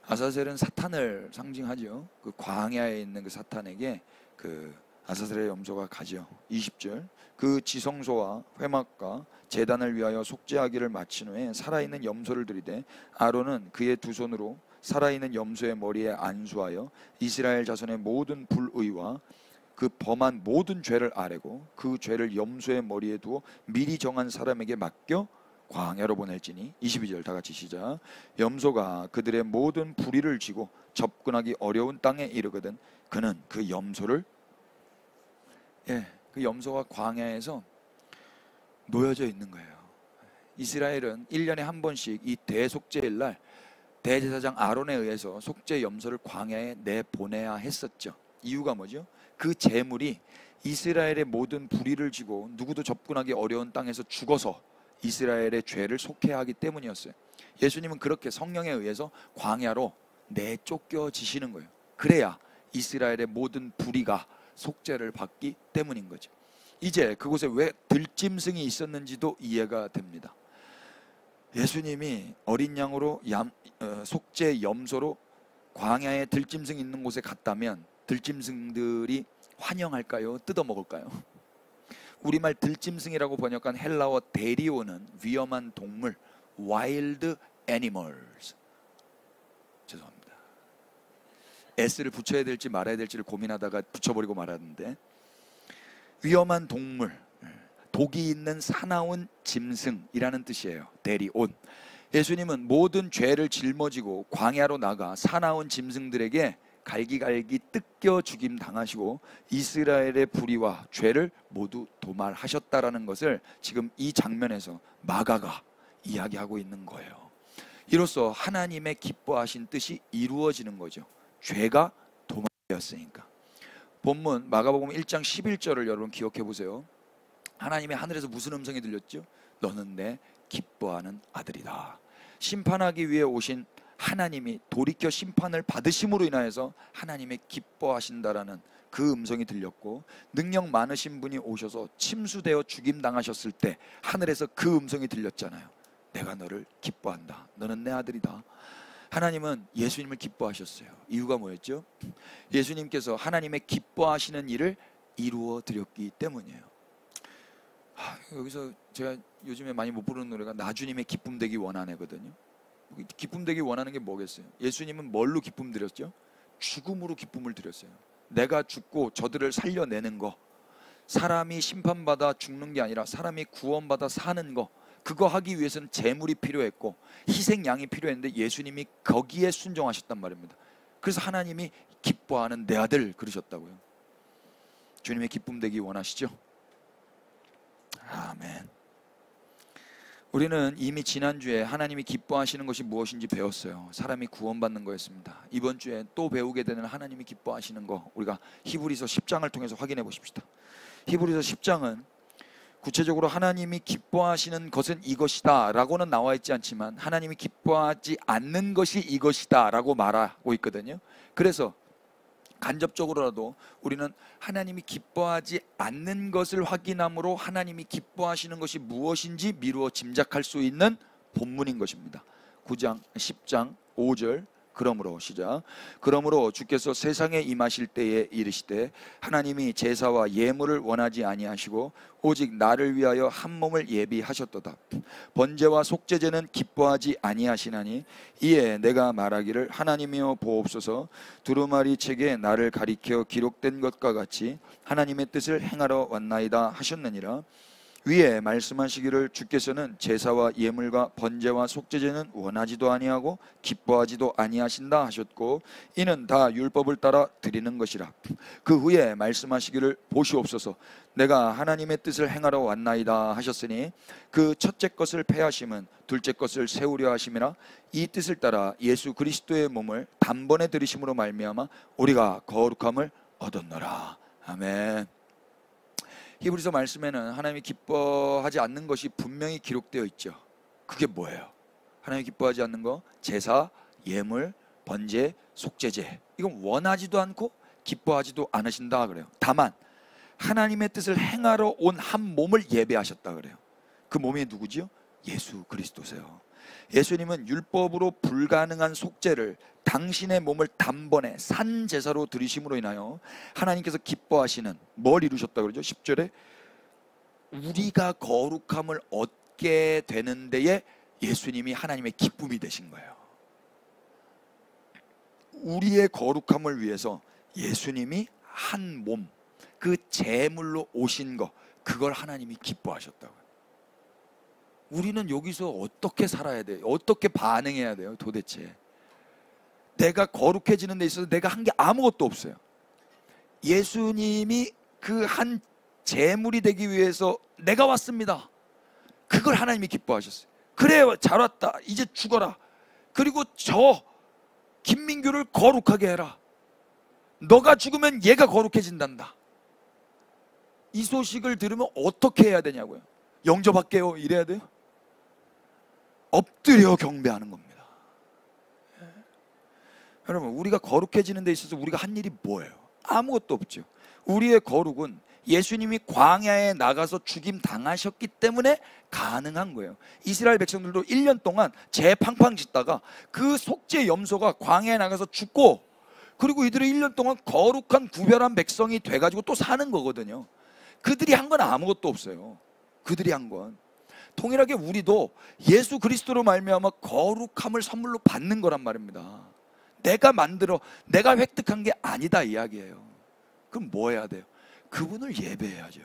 Speaker 1: 아사셀은 사탄을 상징하죠. 그 광야에 있는 그 사탄에게 그 아사셀의 염소가 가죠. 20절, 그 지성소와 회막과 제단을 위하여 속죄하기를 마친 후에 살아있는 염소를 들이되 아론은 그의 두 손으로 살아있는 염소의 머리에 안수하여 이스라엘 자손의 모든 불의와 그 범한 모든 죄를 아뢰고 그 죄를 염소의 머리에 두어 미리 정한 사람에게 맡겨 광야로 보낼지니. 22절 다 같이 시작. 염소가 그들의 모든 불의를 지고 접근하기 어려운 땅에 이르거든 그는 그 염소를, 그 염소가 광야에서 놓여져 있는 거예요. 이스라엘은 1년에 한 번씩 이 대속죄일 날 대제사장 아론에 의해서 속죄 염소를 광야에 내보내야 했었죠. 이유가 뭐죠? 그 제물이 이스라엘의 모든 불의를 지고 누구도 접근하기 어려운 땅에서 죽어서 이스라엘의 죄를 속해야 하기 때문이었어요. 예수님은 그렇게 성령에 의해서 광야로 내쫓겨지시는 거예요. 그래야 이스라엘의 모든 불의가 속죄를 받기 때문인 거죠. 이제 그곳에 왜 들짐승이 있었는지도 이해가 됩니다. 예수님이 어린 양으로 속죄 염소로 광야에 들짐승 있는 곳에 갔다면 들짐승들이 환영할까요? 뜯어먹을까요? 우리말 들짐승이라고 번역한 헬라어 데리오는 위험한 동물, wild animals. 죄송합니다. S를 붙여야 될지 말아야 될지를 고민하다가 붙여버리고 말았는데, 위험한 동물, 독이 있는 사나운 짐승이라는 뜻이에요. 데리온. 예수님은 모든 죄를 짊어지고 광야로 나가 사나운 짐승들에게 갈기갈기 뜯겨 죽임 당하시고 이스라엘의 불의와 죄를 모두 도말하셨다라는 것을 지금 이 장면에서 마가가 이야기하고 있는 거예요. 이로써 하나님의 기뻐하신 뜻이 이루어지는 거죠. 죄가 도말되었으니까. 본문 마가복음 1장 11절을 여러분 기억해 보세요. 하나님의 하늘에서 무슨 음성이 들렸죠? 너는 내 기뻐하는 아들이다. 심판하기 위해 오신 하나님이 돌이켜 심판을 받으심으로 인하여서 하나님의 기뻐하신다라는 그 음성이 들렸고, 능력 많으신 분이 오셔서 침수되어 죽임당하셨을 때 하늘에서 그 음성이 들렸잖아요. 내가 너를 기뻐한다. 너는 내 아들이다. 하나님은 예수님을 기뻐하셨어요. 이유가 뭐였죠? 예수님께서 하나님의 기뻐하시는 일을 이루어 드렸기 때문이에요. 여기서 제가 요즘에 많이 못 부르는 노래가 나주님의 기쁨 되기 원하네거든요. 기쁨 되기 원하는 게 뭐겠어요? 예수님은 뭘로 기쁨 드렸죠? 죽음으로 기쁨을 드렸어요. 내가 죽고 저들을 살려내는 거, 사람이 심판받아 죽는 게 아니라 사람이 구원받아 사는 거, 그거 하기 위해서는 제물이 필요했고 희생양이 필요했는데 예수님이 거기에 순종하셨단 말입니다. 그래서 하나님이 기뻐하는 내 아들 그러셨다고요. 주님의 기쁨 되기 원하시죠? 아멘. 우리는 이미 지난주에 하나님이 기뻐하시는 것이 무엇인지 배웠어요. 사람이 구원받는 거였습니다. 이번 주에 또 배우게 되는 하나님이 기뻐하시는 거, 우리가 히브리서 10장을 통해서 확인해 보십시다. 히브리서 10장은 구체적으로 하나님이 기뻐하시는 것은 이것이다 라고는 나와 있지 않지만 하나님이 기뻐하지 않는 것이 이것이다 라고 말하고 있거든요. 그래서 간접적으로라도 우리는 하나님이 기뻐하지 않는 것을 확인함으로 하나님이 기뻐하시는 것이 무엇인지 미루어 짐작할 수 있는 본문인 것입니다. 9장 10장 5절 그러므로 시작. 그러므로 주께서 세상에 임하실 때에 이르시되 하나님이 제사와 예물을 원하지 아니하시고 오직 나를 위하여 한 몸을 예비하셨도다. 번제와 속죄제는 기뻐하지 아니하시나니 이에 내가 말하기를 하나님이여 보옵소서. 두루마리 책에 나를 가리켜 기록된 것과 같이 하나님의 뜻을 행하러 왔나이다 하셨느니라. 위에 말씀하시기를 주께서는 제사와 예물과 번제와 속죄제는 원하지도 아니하고 기뻐하지도 아니하신다 하셨고 이는 다 율법을 따라 드리는 것이라. 그 후에 말씀하시기를 보시옵소서. 내가 하나님의 뜻을 행하러 왔나이다 하셨으니 그 첫째 것을 폐하심은 둘째 것을 세우려 하심이라. 이 뜻을 따라 예수 그리스도의 몸을 단번에 들이심으로 말미암아 우리가 거룩함을 얻었노라. 아멘. 히브리서 말씀에는 하나님이 기뻐하지 않는 것이 분명히 기록되어 있죠. 그게 뭐예요? 하나님이 기뻐하지 않는 거, 제사, 예물, 번제, 속죄제, 이건 원하지도 않고 기뻐하지도 않으신다 그래요. 다만 하나님의 뜻을 행하러 온 한 몸을 예배하셨다 그래요. 그 몸이 누구지요? 예수 그리스도세요. 예수님은 율법으로 불가능한 속죄를 당신의 몸을 단번에 산제사로 드리심으로 인하여 하나님께서 기뻐하시는 뭘 이루셨다 그러죠? 10절에 우리가 거룩함을 얻게 되는 데에 예수님이 하나님의 기쁨이 되신 거예요. 우리의 거룩함을 위해서 예수님이 한 몸, 그 제물로 오신 거, 그걸 하나님이 기뻐하셨다고요. 우리는 여기서 어떻게 살아야 돼요? 어떻게 반응해야 돼요? 도대체 내가 거룩해지는 데 있어서 내가 한 게 아무것도 없어요. 예수님이 그 한 제물이 되기 위해서 내가 왔습니다. 그걸 하나님이 기뻐하셨어요. 그래요, 잘 왔다. 이제 죽어라. 그리고 저 김민규를 거룩하게 해라. 너가 죽으면 얘가 거룩해진단다. 이 소식을 들으면 어떻게 해야 되냐고요? 영접할게요 이래야 돼요? 엎드려 경배하는 겁니다. 여러분, 우리가 거룩해지는 데 있어서 우리가 한 일이 뭐예요? 아무것도 없죠. 우리의 거룩은 예수님이 광야에 나가서 죽임 당하셨기 때문에 가능한 거예요. 이스라엘 백성들도 1년 동안 재 팡팡 짓다가 그 속죄 염소가 광야에 나가서 죽고, 그리고 이들이 1년 동안 거룩한 구별한 백성이 돼가지고 또 사는 거거든요. 그들이 한 건 아무것도 없어요. 그들이 한 건 동일하게 우리도 예수 그리스도로 말미암아 거룩함을 선물로 받는 거란 말입니다. 내가 만들어 내가 획득한 게 아니다 이야기예요. 그럼 뭐 해야 돼요? 그분을 예배해야죠.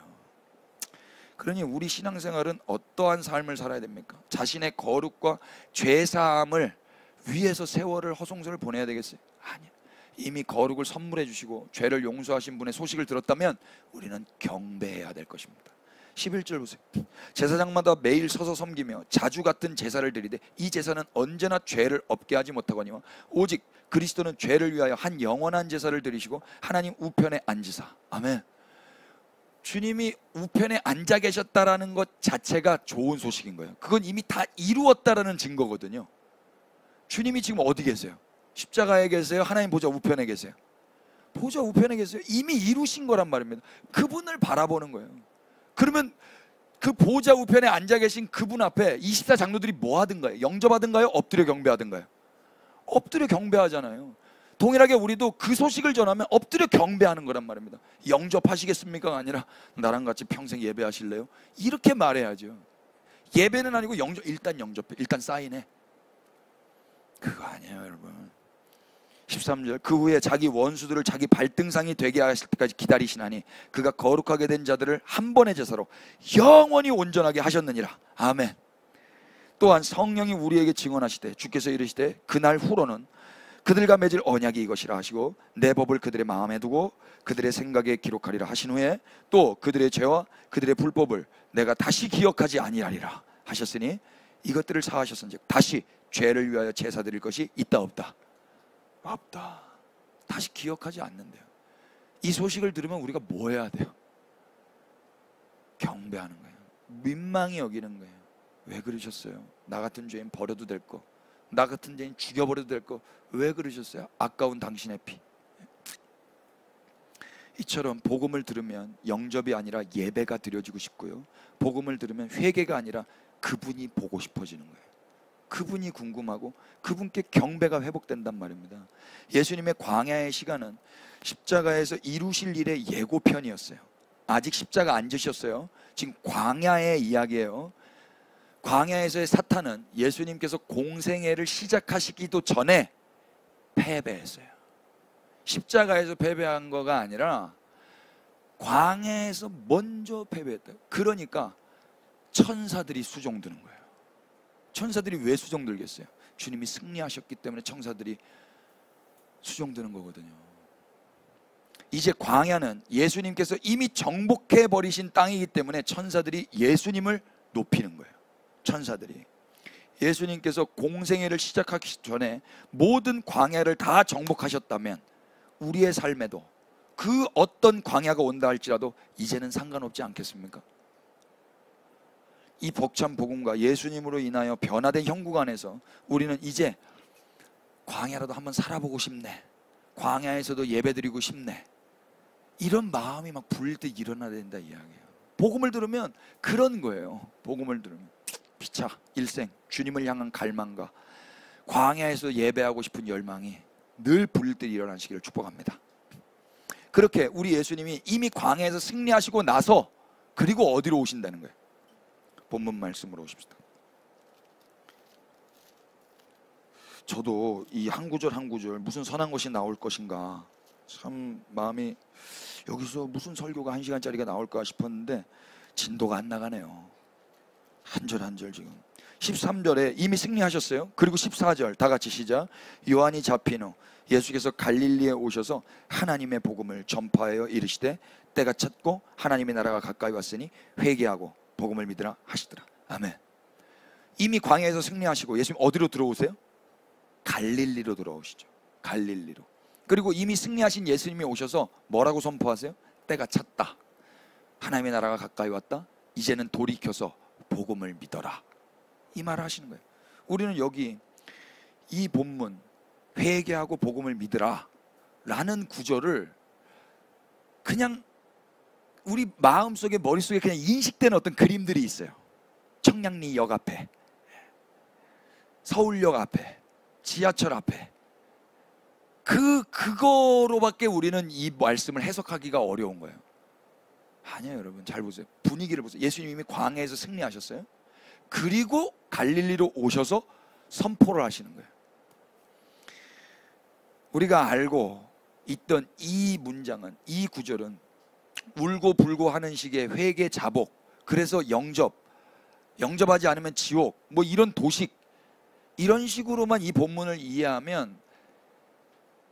Speaker 1: 그러니 우리 신앙생활은 어떠한 삶을 살아야 됩니까? 자신의 거룩과 죄사함을 위해서 세월을 허송세월 보내야 되겠어요? 아니요. 이미 거룩을 선물해 주시고 죄를 용서하신 분의 소식을 들었다면 우리는 경배해야 될 것입니다. 11절 보세요. 제사장마다 매일 서서 섬기며 자주 같은 제사를 드리되 이 제사는 언제나 죄를 없게 하지 못하거니와 오직 그리스도는 죄를 위하여 한 영원한 제사를 드리시고 하나님 우편에 앉으사. 아멘. 주님이 우편에 앉아 계셨다라는 것 자체가 좋은 소식인 거예요. 그건 이미 다 이루었다라는 증거거든요. 주님이 지금 어디 계세요? 십자가에 계세요? 하나님 보좌 우편에 계세요? 보좌 우편에 계세요. 이미 이루신 거란 말입니다. 그분을 바라보는 거예요. 그러면 그 보좌 우편에 앉아 계신 그분 앞에 24 장로들이 뭐 하든가요? 영접하든가요? 엎드려 경배하든가요? 엎드려 경배하잖아요. 동일하게 우리도 그 소식을 전하면 엎드려 경배하는 거란 말입니다. 영접하시겠습니까? 아니라 나랑 같이 평생 예배하실래요? 이렇게 말해야죠. 예배는 아니고 일단 영접해, 일단 사인해. 그거 아니에요, 여러분. 13절 그 후에 자기 원수들을 자기 발등상이 되게 하실 때까지 기다리시나니 그가 거룩하게 된 자들을 한 번의 제사로 영원히 온전하게 하셨느니라. 아멘. 또한 성령이 우리에게 증언하시되 주께서 이르시되 그날 후로는 그들과 맺을 언약이 이것이라 하시고 내 법을 그들의 마음에 두고 그들의 생각에 기록하리라 하신 후에 또 그들의 죄와 그들의 불법을 내가 다시 기억하지 아니하리라 하셨으니 이것들을 사하셨은즉 다시 죄를 위하여 제사 드릴 것이 있다 없다? 없다. 다시 기억하지 않는데요. 이 소식을 들으면 우리가 뭐 해야 돼요? 경배하는 거예요. 민망히 여기는 거예요. 왜 그러셨어요? 나 같은 죄인 버려도 될 거, 나 같은 죄인 죽여버려도 될 거 왜 그러셨어요? 아까운 당신의 피. 이처럼 복음을 들으면 영접이 아니라 예배가 드려지고 싶고요, 복음을 들으면 회개가 아니라 그분이 보고 싶어지는 거예요. 그분이 궁금하고 그분께 경배가 회복된단 말입니다. 예수님의 광야의 시간은 십자가에서 이루실 일의 예고편이었어요. 아직 십자가 안 지셨어요. 지금 광야의 이야기예요. 광야에서의 사탄은 예수님께서 공생애를 시작하시기도 전에 패배했어요. 십자가에서 패배한 거가 아니라 광야에서 먼저 패배했다. 그러니까 천사들이 수종드는 거예요. 천사들이 왜 수종들겠어요? 주님이 승리하셨기 때문에 천사들이 수종드는 거거든요. 이제 광야는 예수님께서 이미 정복해 버리신 땅이기 때문에 천사들이 예수님을 높이는 거예요. 천사들이 예수님께서 공생애를 시작하기 전에 모든 광야를 다 정복하셨다면 우리의 삶에도 그 어떤 광야가 온다 할지라도 이제는 상관없지 않겠습니까? 이 벅찬 복음과 예수님으로 인하여 변화된 형국 안에서 우리는 이제 광야라도 한번 살아보고 싶네, 광야에서도 예배드리고 싶네, 이런 마음이 막 불듯 일어나야 된다 이야기예요. 복음을 들으면 그런 거예요. 복음을 들으면 피차 일생 주님을 향한 갈망과 광야에서 예배하고 싶은 열망이 늘 불듯 일어나시기를 축복합니다. 그렇게 우리 예수님이 이미 광야에서 승리하시고 나서 그리고 어디로 오신다는 거예요? 본문 말씀으로 오십시다. 저도 이 한 구절 한 구절 무슨 선한 것이 나올 것인가 참 마음이, 여기서 무슨 설교가 1시간짜리가 나올까 싶었는데 진도가 안 나가네요. 한 절 한 절. 지금 13절에 이미 승리하셨어요. 그리고 14절 다 같이 시작. 요한이 잡힌 후 예수께서 갈릴리에 오셔서 하나님의 복음을 전파하여 이르시되 때가 찼고 하나님의 나라가 가까이 왔으니 회개하고 복음을 믿으라 하시더라. 아멘. 이미 광야에서 승리하시고 예수님 어디로 들어오세요? 갈릴리로 들어오시죠. 갈릴리로. 그리고 이미 승리하신 예수님이 오셔서 뭐라고 선포하세요? 때가 찼다, 하나님의 나라가 가까이 왔다, 이제는 돌이켜서 복음을 믿어라, 이 말을 하시는 거예요. 우리는 여기 이 본문 회개하고 복음을 믿으라 라는 구절을 그냥 우리 마음속에 머릿속에 그냥 인식되는 어떤 그림들이 있어요. 청량리역 앞에, 서울역 앞에, 지하철 앞에, 그거로밖에 우리는 이 말씀을 해석하기가 어려운 거예요. 아니에요. 여러분 잘 보세요. 분위기를 보세요. 예수님이 이미 광야에서 승리하셨어요. 그리고 갈릴리로 오셔서 선포를 하시는 거예요. 우리가 알고 있던 이 문장은, 이 구절은 울고 불고 하는 식의 회개 자복, 그래서 영접하지 않으면 지옥, 뭐 이런 도식, 이런 식으로만 이 본문을 이해하면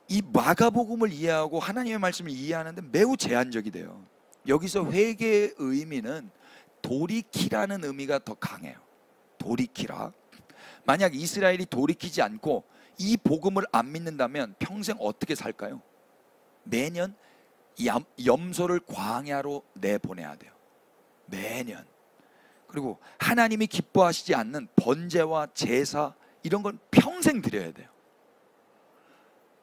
Speaker 1: 이 마가복음을 이해하고 하나님의 말씀을 이해하는데 매우 제한적이 돼요. 여기서 회개의 의미는 돌이키라는 의미가 더 강해요. 돌이키라. 만약 이스라엘이 돌이키지 않고 이 복음을 안 믿는다면 평생 어떻게 살까요? 매년 염소를 광야로 내보내야 돼요. 매년. 그리고 하나님이 기뻐하시지 않는 번제와 제사, 이런 건 평생 드려야 돼요.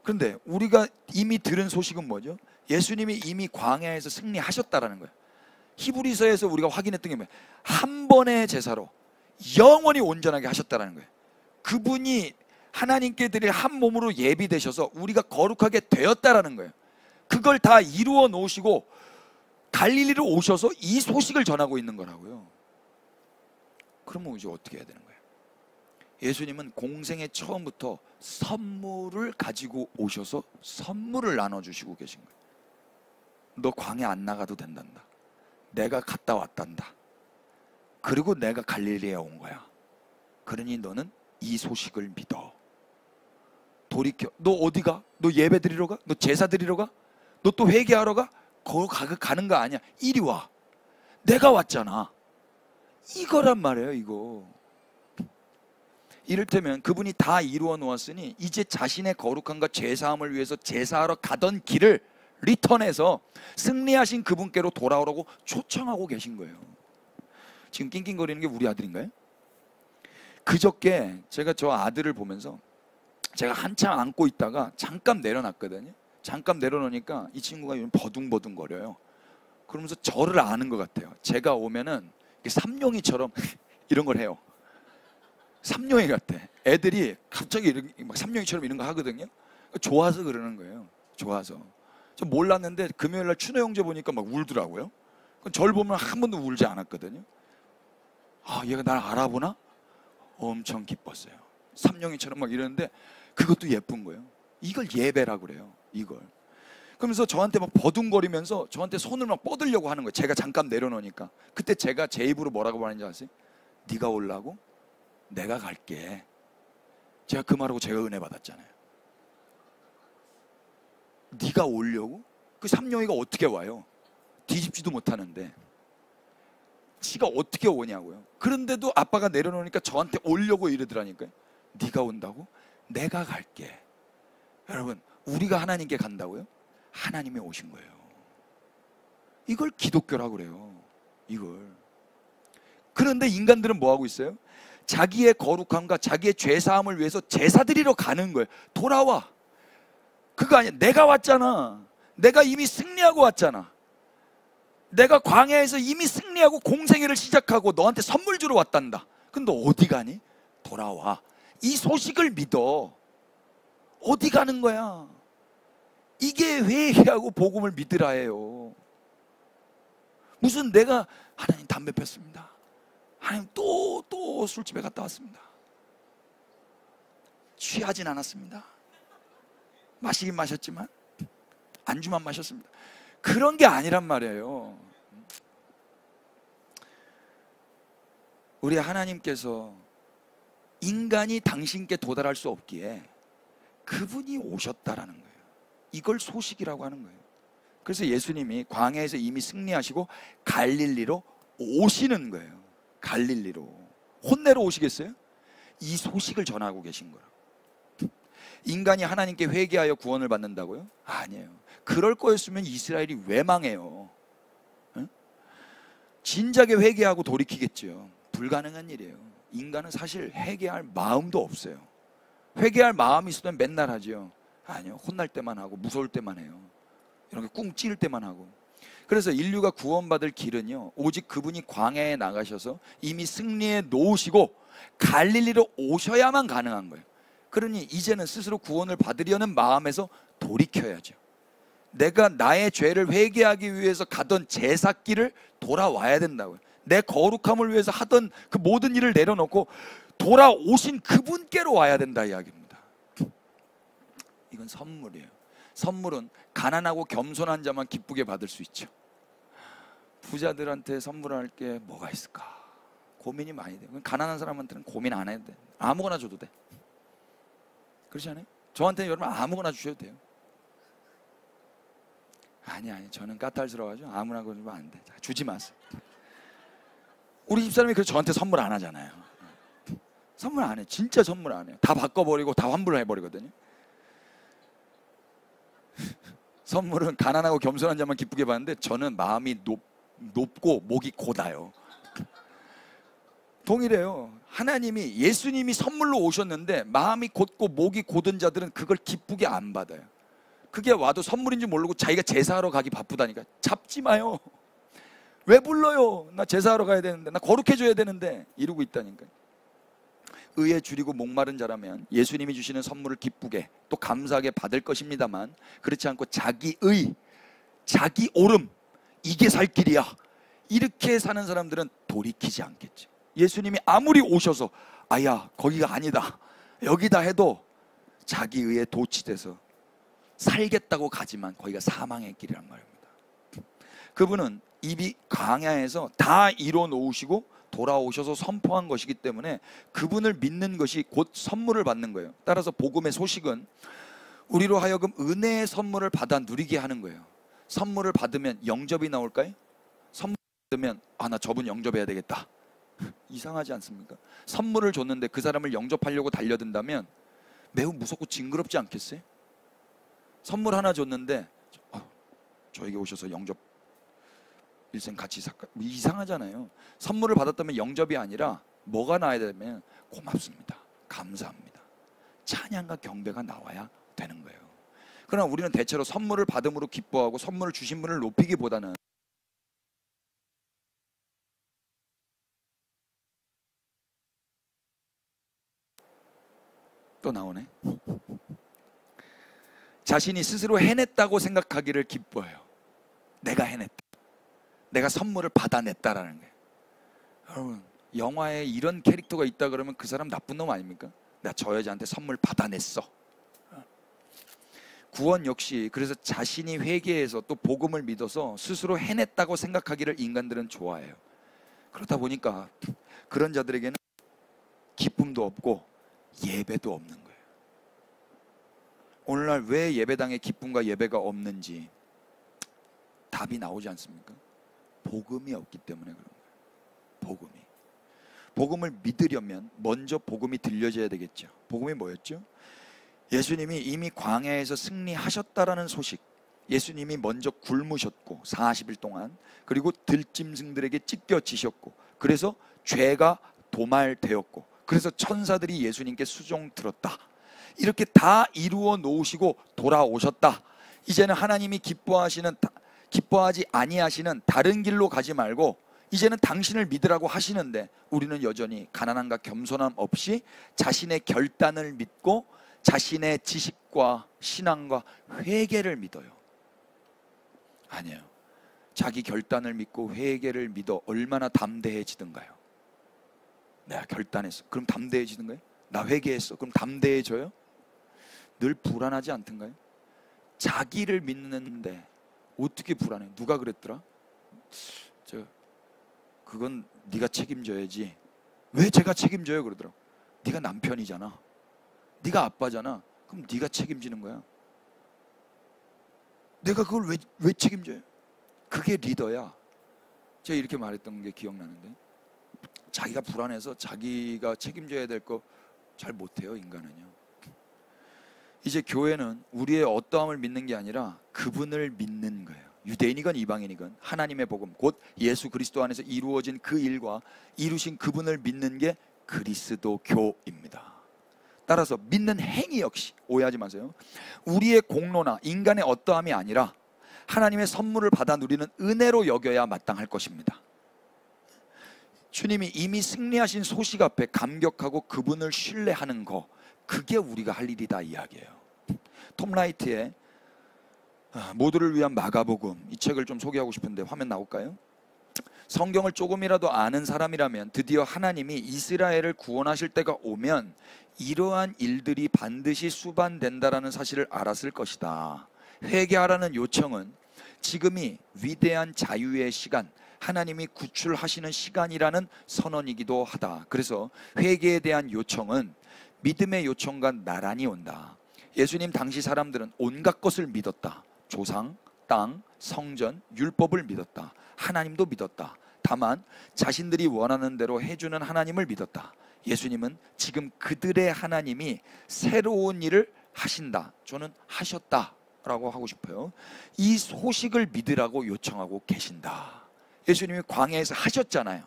Speaker 1: 그런데 우리가 이미 들은 소식은 뭐죠? 예수님이 이미 광야에서 승리하셨다라는 거예요. 히브리서에서 우리가 확인했던 게 뭐예요? 한 번의 제사로 영원히 온전하게 하셨다라는 거예요. 그분이 하나님께 드릴 한 몸으로 예비되셔서 우리가 거룩하게 되었다라는 거예요. 그걸 다 이루어 놓으시고 갈릴리로 오셔서 이 소식을 전하고 있는 거라고요. 그러면 이제 어떻게 해야 되는 거예요? 예수님은 공생의 처음부터 선물을 가지고 오셔서 선물을 나눠주시고 계신 거예요. 너 광야 안 나가도 된단다. 내가 갔다 왔단다. 그리고 내가 갈릴리에 온 거야. 그러니 너는 이 소식을 믿어. 돌이켜. 너 어디 가? 너 예배 드리러 가? 너 제사 드리러 가? 너 또 회개하러 가? 거기 가는 거 아니야. 이리 와. 내가 왔잖아. 이거란 말이에요. 이거. 이를테면 그분이 다 이루어 놓았으니 이제 자신의 거룩함과 죄사함을 위해서 제사하러 가던 길을 리턴해서 승리하신 그분께로 돌아오라고 초청하고 계신 거예요. 지금 낑낑거리는 게 우리 아들인가요? 그저께 제가 저 아들을 보면서 제가 한참 안고 있다가 잠깐 내려놨거든요. 잠깐 내려놓으니까 이 친구가 버둥버둥 거려요. 그러면서 저를 아는 것 같아요. 제가 오면은 삼룡이처럼 이런 걸 해요. 삼룡이 같아. 애들이 갑자기 막 삼룡이처럼 이런 거 하거든요. 좋아서 그러는 거예요. 좋아서. 저 몰랐는데 금요일날 추노 형제 보니까 막 울더라고요. 절 보면 한 번도 울지 않았거든요. 아, 얘가 날 알아보나? 엄청 기뻤어요. 삼룡이처럼 막 이러는데 그것도 예쁜 거예요. 이걸 예배라고 그래요. 이걸. 그러면서 저한테 막 버둥거리면서 저한테 손을 막 뻗으려고 하는 거예요. 제가 잠깐 내려놓으니까. 그때 제가 제 입으로 뭐라고 말하는지 아세요? 네가 올라고? 내가 갈게. 제가 그 말하고 제가 은혜 받았잖아요. 네가 오려고? 그 삼룡이가 어떻게 와요? 뒤집지도 못하는데 지가 어떻게 오냐고요. 그런데도 아빠가 내려놓으니까 저한테 오려고 이러더라니까요. 네가 온다고? 내가 갈게. 여러분, 우리가 하나님께 간다고요? 하나님이 오신 거예요. 이걸 기독교라고 그래요. 이걸. 그런데 인간들은 뭐 하고 있어요? 자기의 거룩함과 자기의 죄사함을 위해서 제사 드리러 가는 거예요. 돌아와. 그거 아니야. 내가 왔잖아. 내가 이미 승리하고 왔잖아. 내가 광야에서 이미 승리하고 공생애를 시작하고 너한테 선물 주러 왔단다. 근데 너 어디 가니? 돌아와. 이 소식을 믿어. 어디 가는 거야? 이게 회개하고 복음을 믿으라 해요. 무슨 내가 하나님 담배 폈습니다. 하나님 또 술집에 갔다 왔습니다. 취하진 않았습니다. 마시긴 마셨지만 안주만 마셨습니다. 그런 게 아니란 말이에요. 우리 하나님께서 인간이 당신께 도달할 수 없기에 그분이 오셨다라는 거예요. 이걸 소식이라고 하는 거예요. 그래서 예수님이 광야에서 이미 승리하시고 갈릴리로 오시는 거예요. 갈릴리로. 혼내러 오시겠어요? 이 소식을 전하고 계신 거라고. 인간이 하나님께 회개하여 구원을 받는다고요? 아니에요. 그럴 거였으면 이스라엘이 왜 망해요? 응? 진작에 회개하고 돌이키겠죠. 불가능한 일이에요. 인간은 사실 회개할 마음도 없어요. 회개할 마음이 있으면 맨날 하죠. 아니요. 혼날 때만 하고 무서울 때만 해요. 이렇게 꿍 찌를 때만 하고. 그래서 인류가 구원받을 길은요, 오직 그분이 광야에 나가셔서 이미 승리해 놓으시고 갈릴리로 오셔야만 가능한 거예요. 그러니 이제는 스스로 구원을 받으려는 마음에서 돌이켜야죠. 내가 나의 죄를 회개하기 위해서 가던 제삿길을 돌아와야 된다고요. 내 거룩함을 위해서 하던 그 모든 일을 내려놓고 돌아오신 그분께로 와야 된다 이야기입니다. 이건 선물이에요. 선물은 가난하고 겸손한 자만 기쁘게 받을 수 있죠. 부자들한테 선물할 게 뭐가 있을까? 고민이 많이 돼요. 가난한 사람한테는 고민 안 해도 돼. 아무거나 줘도 돼. 그렇지 않아요? 저한테는 여러분 아무거나 주셔도 돼요. 아니 저는 까탈스러워가지고 아무나 주면 안 돼. 주지 마세요. 우리 집사람이 그래서 저한테 선물 안 하잖아요. 선물 안 해. 진짜 선물 안 해요. 다 바꿔버리고 다 환불을 해버리거든요. 선물은 가난하고 겸손한 자만 기쁘게 받는데 저는 마음이 높고 목이 고다요. 동일해요. 하나님이 예수님이 선물로 오셨는데 마음이 곧고 목이 고든 자들은 그걸 기쁘게 안 받아요. 그게 와도 선물인지 모르고 자기가 제사하러 가기 바쁘다니까. 잡지 마요. 왜 불러요? 나 제사하러 가야 되는데, 나 거룩해져야 되는데 이러고 있다니까요. 의에 줄이고 목마른 자라면 예수님이 주시는 선물을 기쁘게 또 감사하게 받을 것입니다만, 그렇지 않고 자기 의, 자기 옳음, 이게 살 길이야, 이렇게 사는 사람들은 돌이키지 않겠죠. 예수님이 아무리 오셔서 아야 거기가 아니다 여기다 해도 자기 의에 도취돼서 살겠다고 가지만 거기가 사망의 길이란 말입니다. 그분은 이미 광야에서 다 이뤄 놓으시고 돌아오셔서 선포한 것이기 때문에 그분을 믿는 것이 곧 선물을 받는 거예요. 따라서 복음의 소식은 우리로 하여금 은혜의 선물을 받아 누리게 하는 거예요. 선물을 받으면 영접이 나올까요? 선물을 받으면 나 저분 영접해야 되겠다. 이상하지 않습니까? 선물을 줬는데 그 사람을 영접하려고 달려든다면 매우 무섭고 징그럽지 않겠어요? 선물 하나 줬는데 저에게 오셔서 영접 일생 같이 이상하잖아요. 선물을 받았다면 영접이 아니라 뭐가 나와야 되면 고맙습니다, 감사합니다, 찬양과 경배가 나와야 되는 거예요. 그러나 우리는 대체로 선물을 받음으로 기뻐하고 선물을 주신 분을 높이기보다는 또 나오네. 자신이 스스로 해냈다고 생각하기를 기뻐해요. 내가 해냈다, 내가 선물을 받아냈다라는 거예요. 여러분, 영화에 이런 캐릭터가 있다 그러면 그 사람 나쁜 놈 아닙니까? 내가 저 여자한테 선물 받아냈어. 구원 역시 그래서 자신이 회개해서 또 복음을 믿어서 스스로 해냈다고 생각하기를 인간들은 좋아해요. 그러다 보니까 그런 자들에게는 기쁨도 없고 예배도 없는 거예요. 오늘날 왜 예배당에 기쁨과 예배가 없는지 답이 나오지 않습니까? 복음이 없기 때문에 그런 거예요. 복음을 믿으려면 먼저 복음이 들려져야 되겠죠. 복음이 뭐였죠? 예수님이 이미 광야에서 승리하셨다라는 소식. 예수님이 먼저 굶으셨고 40일 동안, 그리고 들짐승들에게 찢겨지셨고, 그래서 죄가 도말되었고, 그래서 천사들이 예수님께 수종 들었다. 이렇게 다 이루어 놓으시고 돌아오셨다. 이제는 하나님이 기뻐하지 아니하시는 다른 길로 가지 말고 이제는 당신을 믿으라고 하시는데, 우리는 여전히 가난함과 겸손함 없이 자신의 결단을 믿고 자신의 지식과 신앙과 회개를 믿어요. 아니에요. 자기 결단을 믿고 회개를 믿어 얼마나 담대해지던가요? 내가 결단했어. 그럼 담대해지는 거예요? 나 회개했어. 그럼 담대해져요? 늘 불안하지 않던가요? 자기를 믿는데 어떻게 불안해? 누가 그랬더라? 그건 네가 책임져야지. 왜 제가 책임져요? 그러더라고. 네가 남편이잖아, 네가 아빠잖아. 그럼 네가 책임지는 거야. 내가 그걸 왜 책임져요? 그게 리더야. 제가 이렇게 말했던 게 기억나는데, 자기가 불안해서 자기가 책임져야 될 거 잘 못해요, 인간은요. 이제 교회는 우리의 어떠함을 믿는 게 아니라 그분을 믿는 거예요. 유대인이건 이방인이건 하나님의 복음, 곧 예수 그리스도 안에서 이루어진 그 일과 이루신 그분을 믿는 게 그리스도교입니다. 따라서 믿는 행위 역시 오해하지 마세요. 우리의 공로나 인간의 어떠함이 아니라 하나님의 선물을 받아 누리는 은혜로 여겨야 마땅할 것입니다. 주님이 이미 승리하신 소식 앞에 감격하고 그분을 신뢰하는 거, 그게 우리가 할 일이다 이야기예요. 톰 라이트의 모두를 위한 마가복음, 이 책을 좀 소개하고 싶은데 화면 나올까요? 성경을 조금이라도 아는 사람이라면 드디어 하나님이 이스라엘을 구원하실 때가 오면 이러한 일들이 반드시 수반된다라는 사실을 알았을 것이다. 회개하라는 요청은 지금이 위대한 자유의 시간, 하나님이 구출하시는 시간이라는 선언이기도 하다. 그래서 회개에 대한 요청은 믿음의 요청과 나란히 온다. 예수님 당시 사람들은 온갖 것을 믿었다. 조상, 땅, 성전, 율법을 믿었다. 하나님도 믿었다. 다만 자신들이 원하는 대로 해주는 하나님을 믿었다. 예수님은 지금 그들의 하나님이 새로운 일을 하신다, 저는 하셨다 라고 하고 싶어요. 이 소식을 믿으라고 요청하고 계신다. 예수님이 광야에서 하셨잖아요.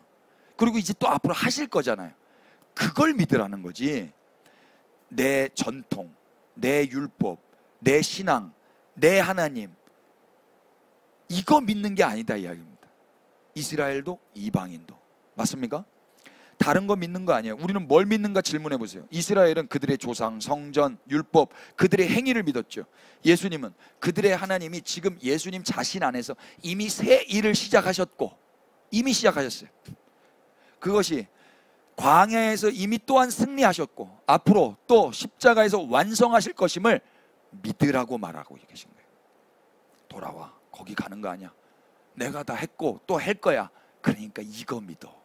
Speaker 1: 그리고 이제 또 앞으로 하실 거잖아요. 그걸 믿으라는 거지, 내 전통, 내 율법, 내 신앙, 내 하나님, 이거 믿는 게 아니다 이야기입니다. 이스라엘도 이방인도. 맞습니까? 다른 거 믿는 거 아니에요. 우리는 뭘 믿는가 질문해 보세요. 이스라엘은 그들의 조상, 성전, 율법, 그들의 행위를 믿었죠. 예수님은 그들의 하나님이 지금 예수님 자신 안에서 이미 새 일을 시작하셨고, 이미 시작하셨어요. 그것이 광야에서 이미 또한 승리하셨고 앞으로 또 십자가에서 완성하실 것임을 믿으라고 말하고 계신 거예요. 돌아와, 거기 가는 거 아니야. 내가 다 했고 또 할 거야. 그러니까 이거 믿어.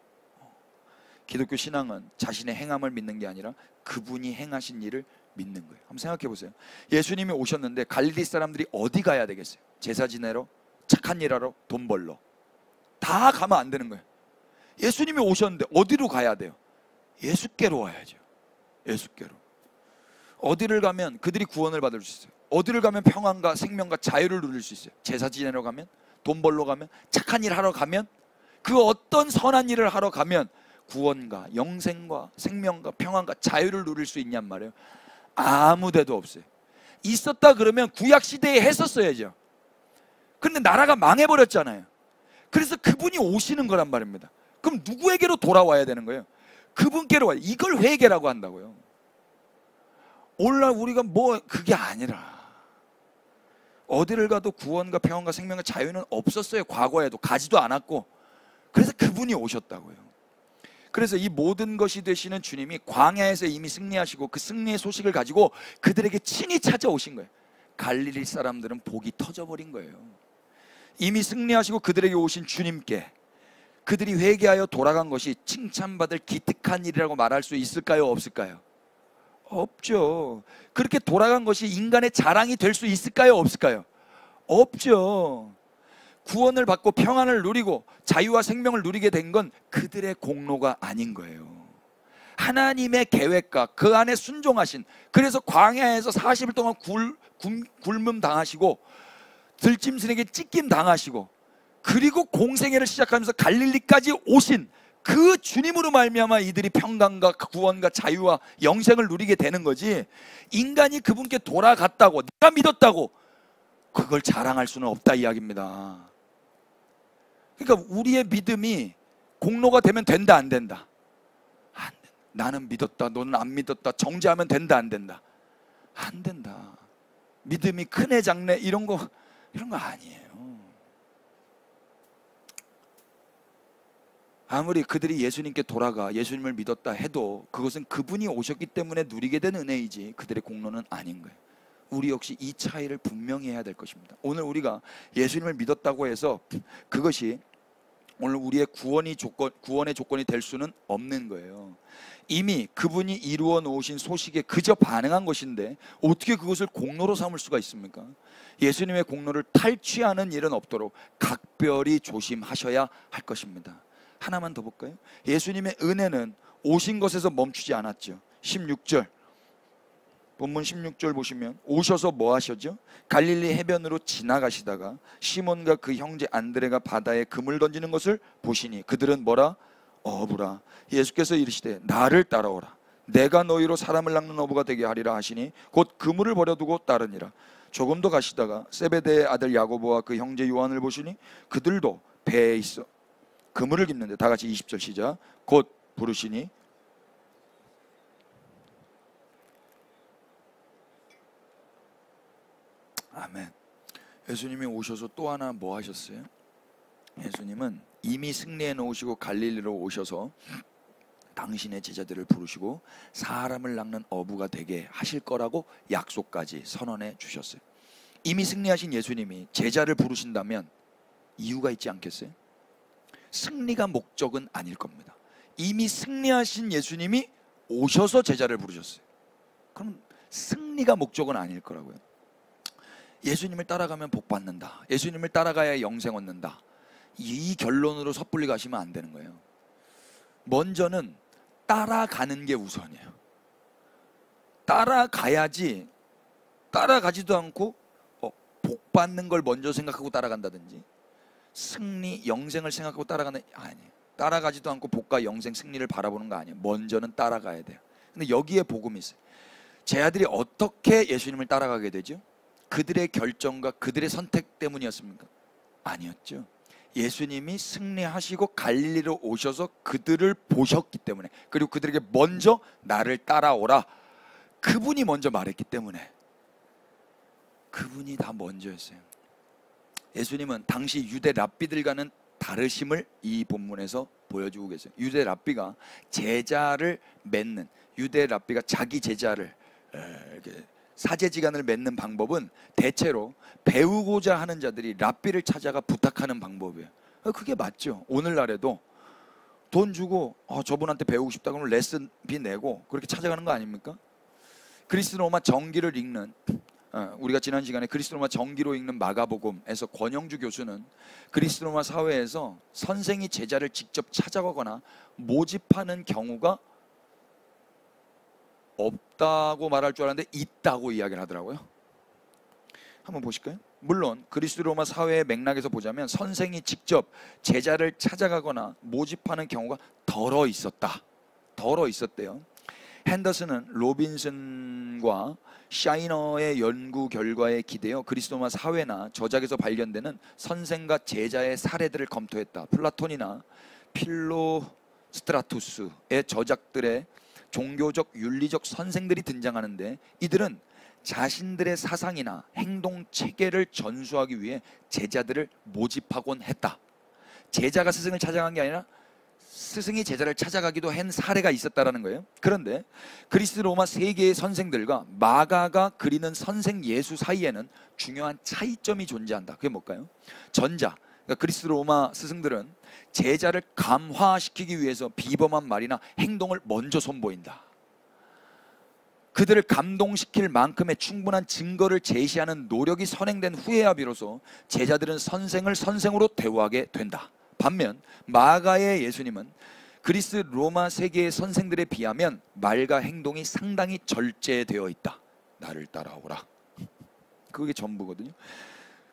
Speaker 1: 기독교 신앙은 자신의 행함을 믿는 게 아니라 그분이 행하신 일을 믿는 거예요. 한번 생각해 보세요. 예수님이 오셨는데 갈릴리 사람들이 어디 가야 되겠어요? 제사 지내러, 착한 일 하러, 돈 벌러. 다 가면 안 되는 거예요. 예수님이 오셨는데 어디로 가야 돼요? 예수께로 와야죠. 예수께로. 어디를 가면 그들이 구원을 받을 수 있어요? 어디를 가면 평안과 생명과 자유를 누릴 수 있어요? 제사 지내러 가면, 돈 벌러 가면, 착한 일 하러 가면, 그 어떤 선한 일을 하러 가면 구원과 영생과 생명과 평안과 자유를 누릴 수 있냔 말이에요. 아무 데도 없어요. 있었다 그러면 구약 시대에 했었어야죠. 그런데 나라가 망해버렸잖아요. 그래서 그분이 오시는 거란 말입니다. 그럼 누구에게로 돌아와야 되는 거예요? 그분께로 와요. 이걸 회개라고 한다고요. 오늘날 우리가 뭐 그게 아니라 어디를 가도 구원과 평안과 생명과 자유는 없었어요. 과거에도 가지도 않았고. 그래서 그분이 오셨다고요. 그래서 이 모든 것이 되시는 주님이 광야에서 이미 승리하시고 그 승리의 소식을 가지고 그들에게 친히 찾아오신 거예요. 갈릴리 사람들은 복이 터져버린 거예요. 이미 승리하시고 그들에게 오신 주님께 그들이 회개하여 돌아간 것이 칭찬받을 기특한 일이라고 말할 수 있을까요? 없을까요? 없죠. 그렇게 돌아간 것이 인간의 자랑이 될 수 있을까요? 없을까요? 없죠. 구원을 받고 평안을 누리고 자유와 생명을 누리게 된 건 그들의 공로가 아닌 거예요. 하나님의 계획과 그 안에 순종하신, 그래서 광야에서 40일 동안 굶음 당하시고 들짐승에게 찢김 당하시고 그리고 공생애를 시작하면서 갈릴리까지 오신 그 주님으로 말미암아 이들이 평강과 구원과 자유와 영생을 누리게 되는 거지, 인간이 그분께 돌아갔다고 내가 믿었다고 그걸 자랑할 수는 없다 이야기입니다. 그러니까 우리의 믿음이 공로가 되면 된다 안 된다? 안 된다. 나는 믿었다 너는 안 믿었다 정죄하면 된다 안 된다? 안 된다. 믿음이 큰애 작네 이런 거 아니에요. 아무리 그들이 예수님께 돌아가 예수님을 믿었다 해도 그것은 그분이 오셨기 때문에 누리게 된 은혜이지 그들의 공로는 아닌 거예요. 우리 역시 이 차이를 분명히 해야 될 것입니다. 오늘 우리가 예수님을 믿었다고 해서 그것이 오늘 우리의 구원의 조건이 될 수는 없는 거예요. 이미 그분이 이루어 놓으신 소식에 그저 반응한 것인데 어떻게 그것을 공로로 삼을 수가 있습니까? 예수님의 공로를 탈취하는 일은 없도록 각별히 조심하셔야 할 것입니다. 하나만 더 볼까요? 예수님의 은혜는 오신 것에서 멈추지 않았죠. 16절 본문 16절 보시면 오셔서 뭐 하셨죠? 갈릴리 해변으로 지나가시다가 시몬과 그 형제 안드레가 바다에 그물 던지는 것을 보시니 그들은 뭐라? 어부라. 예수께서 이르시되 나를 따라오라. 내가 너희로 사람을 낚는 어부가 되게 하리라 하시니 곧 그물을 버려두고 따르니라. 조금 더 가시다가 세베대의 아들 야고보와 그 형제 요한을 보시니 그들도 배에 있어 그물을 깁는데, 다 같이 20절 시작. 곧 부르시니 아멘. 예수님이 오셔서 또 하나 뭐 하셨어요? 예수님은 이미 승리해 놓으시고 갈릴리로 오셔서 당신의 제자들을 부르시고 사람을 낚는 어부가 되게 하실 거라고 약속까지 선언해 주셨어요. 이미 승리하신 예수님이 제자를 부르신다면 이유가 있지 않겠어요? 승리가 목적은 아닐 겁니다. 이미 승리하신 예수님이 오셔서 제자를 부르셨어요. 그럼 승리가 목적은 아닐 거라고요. 예수님을 따라가면 복 받는다, 예수님을 따라가야 영생 얻는다, 이 결론으로 섣불리 가시면 안 되는 거예요. 먼저는 따라가는 게 우선이에요. 따라가야지, 따라가지도 않고 복 받는 걸 먼저 생각하고 따라간다든지 승리, 영생을 생각하고 따라가는 아니에요. 따라가지도 않고 복과 영생, 승리를 바라보는 거 아니에요. 먼저는 따라가야 돼요. 근데 여기에 복음이 있어요. 제 아들이 어떻게 예수님을 따라가게 되죠? 그들의 결정과 그들의 선택 때문이었습니까? 아니었죠. 예수님이 승리하시고 갈릴리로 오셔서 그들을 보셨기 때문에, 그리고 그들에게 먼저 나를 따라오라, 그분이 먼저 말했기 때문에 그분이 다 먼저였어요. 예수님은 당시 유대 랍비들과는 다르심을 이 본문에서 보여주고 계세요. 유대 랍비가 제자를 맺는, 유대 랍비가 자기 제자를 이렇게 사제지간을 맺는 방법은 대체로 배우고자 하는 자들이 랍비를 찾아가 부탁하는 방법이에요. 그게 맞죠. 오늘날에도 돈 주고 저분한테 배우고 싶다 그러면 레슨비 내고 그렇게 찾아가는 거 아닙니까? 그리스 로마 정기를 읽는, 우리가 지난 시간에 그리스 로마 정기로 읽는 마가복음에서 권영주 교수는 그리스 로마 사회에서 선생이 제자를 직접 찾아가거나 모집하는 경우가 없다고 말할 줄 알았는데 있다고 이야기를 하더라고요. 한번 보실까요? 물론 그리스 로마 사회의 맥락에서 보자면 선생이 직접 제자를 찾아가거나 모집하는 경우가 덜어 있었대요. 핸더슨은 로빈슨과 샤이너의 연구 결과에 기대어 그리스 로마 사회나 저작에서 발견되는 선생과 제자의 사례들을 검토했다. 플라톤이나 필로스트라투스의 저작들의 종교적 윤리적 선생들이 등장하는데, 이들은 자신들의 사상이나 행동 체계를 전수하기 위해 제자들을 모집하곤 했다. 제자가 스승을 찾아간 게 아니라 스승이 제자를 찾아가기도 한 사례가 있었다라는 거예요. 그런데 그리스 로마 세 개의 선생들과 마가가 그리는 선생 예수 사이에는 중요한 차이점이 존재한다. 그게 뭘까요? 전자, 그러니까 그리스 로마 스승들은 제자를 감화시키기 위해서 비범한 말이나 행동을 먼저 선보인다. 그들을 감동시킬 만큼의 충분한 증거를 제시하는 노력이 선행된 후에야 비로소 제자들은 선생을 선생으로 대우하게 된다. 반면 마가의 예수님은 그리스 로마 세계의 선생들에 비하면 말과 행동이 상당히 절제되어 있다. 나를 따라오라. 그게 전부거든요.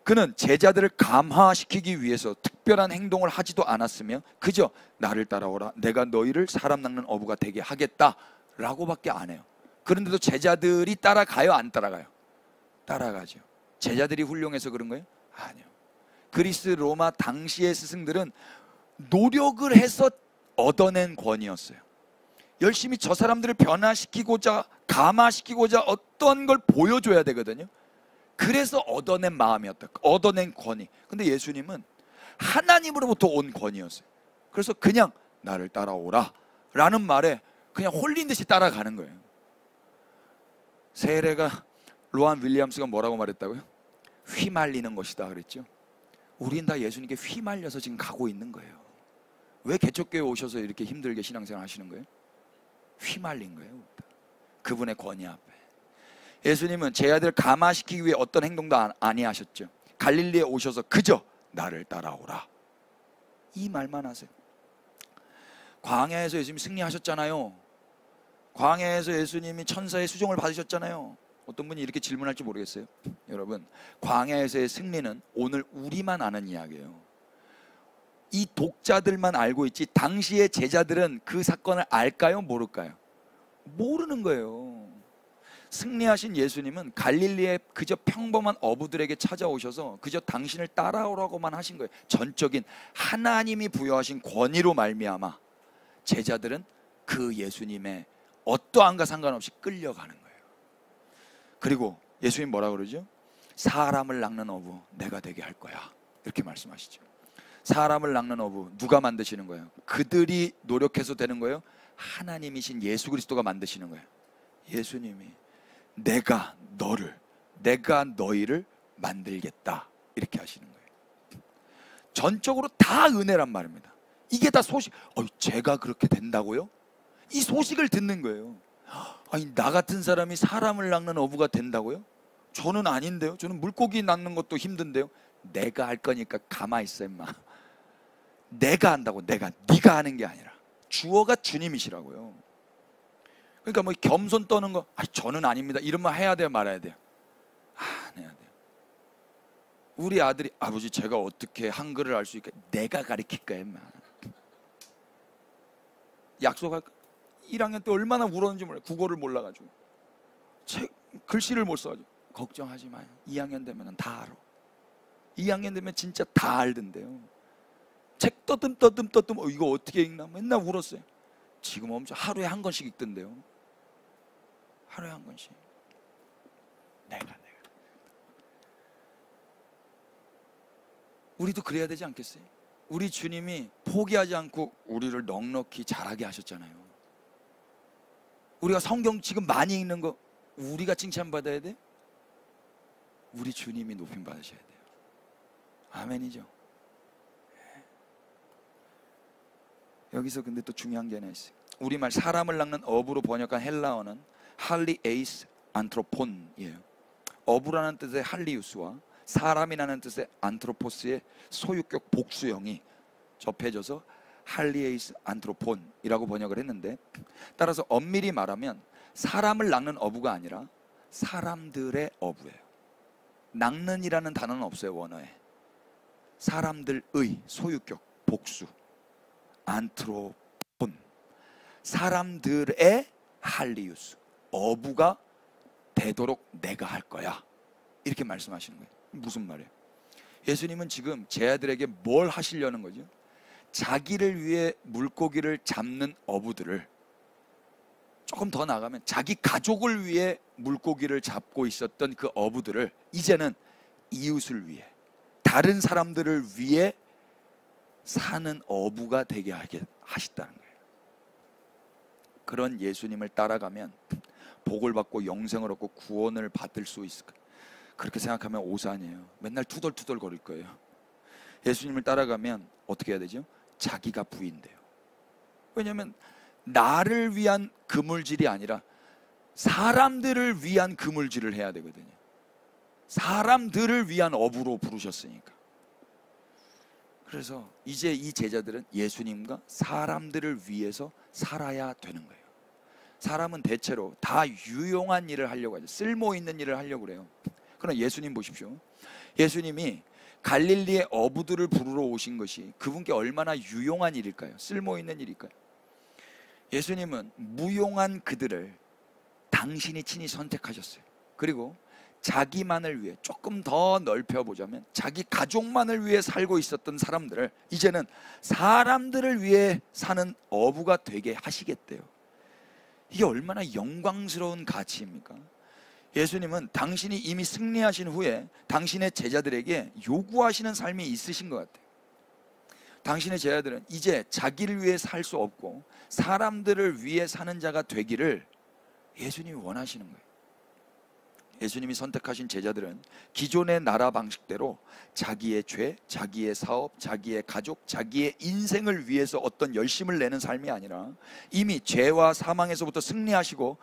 Speaker 1: 그는 제자들을 감화시키기 위해서 특별한 행동을 하지도 않았으며 그저 나를 따라오라, 내가 너희를 사람 낚는 어부가 되게 하겠다 라고밖에 안 해요. 그런데도 제자들이 따라가요, 안 따라가요? 따라가죠. 제자들이 훌륭해서 그런 거예요? 아니요. 그리스 로마 당시의 스승들은 노력을 해서 얻어낸 권위였어요. 열심히 저 사람들을 변화시키고자, 감화시키고자 어떤 걸 보여줘야 되거든요. 그래서 얻어낸 마음이었다. 얻어낸 권위. 근데 예수님은 하나님으로부터 온 권위였어요. 그래서 그냥 나를 따라오라 라는 말에 그냥 홀린 듯이 따라가는 거예요. 세례가 로한 윌리엄스가 뭐라고 말했다고요? 휘말리는 것이다 그랬죠. 우린 다 예수님께 휘말려서 지금 가고 있는 거예요. 왜 개척교회 오셔서 이렇게 힘들게 신앙생활 하시는 거예요? 휘말린 거예요. 그분의 권위 앞에. 예수님은 제 아들을 감화시키기 위해 어떤 행동도 아니하셨죠. 갈릴리에 오셔서 그저 나를 따라오라, 이 말만 하세요. 광야에서 예수님이 승리하셨잖아요. 광야에서 예수님이 천사의 수종을 받으셨잖아요. 어떤 분이 이렇게 질문할지 모르겠어요. 여러분, 광야에서의 승리는 오늘 우리만 아는 이야기예요. 이 독자들만 알고 있지 당시의 제자들은 그 사건을 알까요? 모를까요? 모르는 거예요. 승리하신 예수님은 갈릴리에 그저 평범한 어부들에게 찾아오셔서 그저 당신을 따라오라고만 하신 거예요. 전적인 하나님이 부여하신 권위로 말미암아 제자들은 그 예수님의 어떠한가 상관없이 끌려가는 거예요. 그리고 예수님 뭐라 그러죠? 사람을 낚는 어부 내가 되게 할 거야, 이렇게 말씀하시죠. 사람을 낚는 어부 누가 만드시는 거예요? 그들이 노력해서 되는 거예요? 하나님이신 예수 그리스도가 만드시는 거예요. 예수님이 내가 너희를 만들겠다, 이렇게 하시는 거예요. 전적으로 다 은혜란 말입니다. 이게 다 소식. 제가 그렇게 된다고요? 이 소식을 듣는 거예요. 아니, 나 같은 사람이 사람을 낚는 어부가 된다고요? 저는 아닌데요. 저는 물고기 낚는 것도 힘든데요. 내가 할 거니까 가만히 있어 임마. 내가 한다고. 네가 하는 게 아니라 주어가 주님이시라고요. 그러니까 뭐 겸손 떠는 거, 저는 아닙니다, 이런 말 해야 돼요, 말아야 돼요? 안 해야 돼요. 우리 아들이 아버지 제가 어떻게 한글을 알 수 있게, 내가 가르칠 거야 임마. 약속할까? 1학년 때 얼마나 울었는지 몰라요. 국어를 몰라가지고 글씨를 못 써가지고. 걱정하지 마요. 2학년 되면 다 알아. 2학년 되면 진짜 다 알던데요. 책 떠듬 이거 어떻게 읽나 맨날 울었어요. 지금 엄청 하루에 한 권씩 읽던데요. 하루에 한 권씩. 내가 우리도 그래야 되지 않겠어요? 우리 주님이 포기하지 않고 우리를 넉넉히 잘하게 하셨잖아요. 우리가 성경 지금 많이 읽는 거 우리가 칭찬받아야 돼? 우리 주님이 높임 받으셔야 돼요. 아멘이죠. 여기서 근데 또 중요한 게 하나 있어요. 우리말 사람을 낚는 어부로 번역한 헬라어는 할리에이스 안트로폰이에요. 어부라는 뜻의 할리우스와 사람이라는 뜻의 안트로포스의 소유격 복수형이 접해져서 할리에이스 안트로폰이라고 번역을 했는데, 따라서 엄밀히 말하면 사람을 낚는 어부가 아니라 사람들의 어부예요. 낚는이라는 단어는 없어요, 원어에. 사람들의 소유격 복수 안트로폰, 사람들의 할리우스, 어부가 되도록 내가 할 거야, 이렇게 말씀하시는 거예요. 무슨 말이에요? 예수님은 지금 제 아들에게 뭘 하시려는 거죠? 자기를 위해 물고기를 잡는 어부들을 조금 더 나가면 자기 가족을 위해 물고기를 잡고 있었던 그 어부들을 이제는 이웃을 위해, 다른 사람들을 위해 사는 어부가 되게 하셨다는 거예요. 그런 예수님을 따라가면 복을 받고 영생을 얻고 구원을 받을 수 있을까? 그렇게 생각하면 오산이에요. 맨날 투덜투덜 거릴 거예요. 예수님을 따라가면 어떻게 해야 되죠? 자기가 부인돼요. 왜냐하면 나를 위한 그물질이 아니라 사람들을 위한 그물질을 해야 되거든요. 사람들을 위한 어부로 부르셨으니까. 그래서 이제 이 제자들은 예수님과 사람들을 위해서 살아야 되는 거예요. 사람은 대체로 다 유용한 일을 하려고 하죠. 쓸모 있는 일을 하려고 그래요. 그러나 예수님 보십시오. 예수님이 갈릴리의 어부들을 부르러 오신 것이 그분께 얼마나 유용한 일일까요? 쓸모 있는 일일까요? 예수님은 무용한 그들을 당신이 친히 선택하셨어요. 그리고 자기만을 위해, 조금 더 넓혀보자면 자기 가족만을 위해 살고 있었던 사람들을 이제는 사람들을 위해 사는 어부가 되게 하시겠대요. 이게 얼마나 영광스러운 가치입니까? 예수님은 당신이 이미 승리하신 후에 당신의 제자들에게 요구하시는 삶이 있으신 것 같아요. 당신의 제자들은 이제 자기를 위해 살 수 없고 사람들을 위해 사는 자가 되기를 예수님이 원하시는 거예요. 예수님이 선택하신 제자들은 기존의 나라 방식대로 자기의 죄, 자기의 사업, 자기의 가족, 자기의 인생을 위해서 어떤 열심을 내는 삶이 아니라 이미 죄와 사망에서부터 승리하시고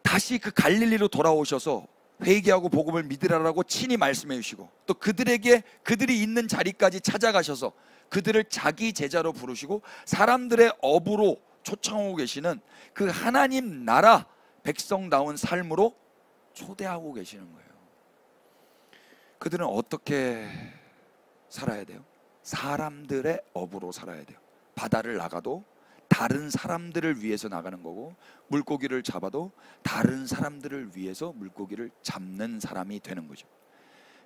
Speaker 1: 다시 그 갈릴리로 돌아오셔서 회개하고 복음을 믿으라라고 친히 말씀해 주시고 또 그들에게 그들이 있는 자리까지 찾아가셔서 그들을 자기 제자로 부르시고 사람들의 어부로 초청하고 계시는 그 하나님 나라 백성다운 삶으로 초대하고 계시는 거예요. 그들은 어떻게 살아야 돼요? 사람들의 어부로 살아야 돼요. 바다를 나가도 다른 사람들을 위해서 나가는 거고 물고기를 잡아도 다른 사람들을 위해서 물고기를 잡는 사람이 되는 거죠.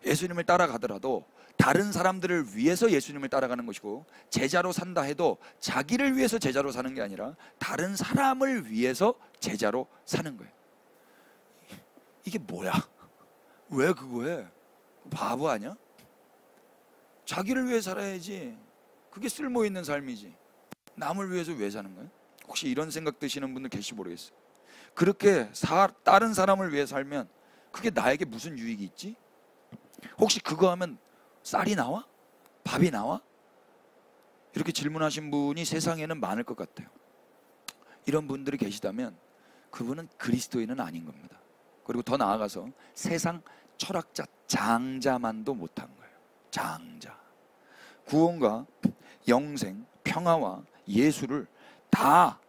Speaker 1: 예수님을 따라가더라도 다른 사람들을 위해서 예수님을 따라가는 것이고 제자로 산다 해도 자기를 위해서 제자로 사는 게 아니라 다른 사람을 위해서 제자로 사는 거예요. 이게 뭐야? 왜 그거 해? 바보 아니야? 자기를 위해 살아야지. 그게 쓸모 있는 삶이지. 남을 위해서 왜 사는 거예요? 혹시 이런 생각 드시는 분들 계실지 모르겠어요. 그렇게 다른 사람을 위해 살면 그게 나에게 무슨 유익이 있지? 혹시 그거 하면 쌀이 나와? 밥이 나와? 이렇게 질문하신 분이 세상에는 많을 것 같아요. 이런 분들이 계시다면 그분은 그리스도인은 아닌 겁니다. 그리고 더 나아가서 세상 철학자 장자만도 못한 거예요. 장자. 구원과 영생, 평화와 예수를 다,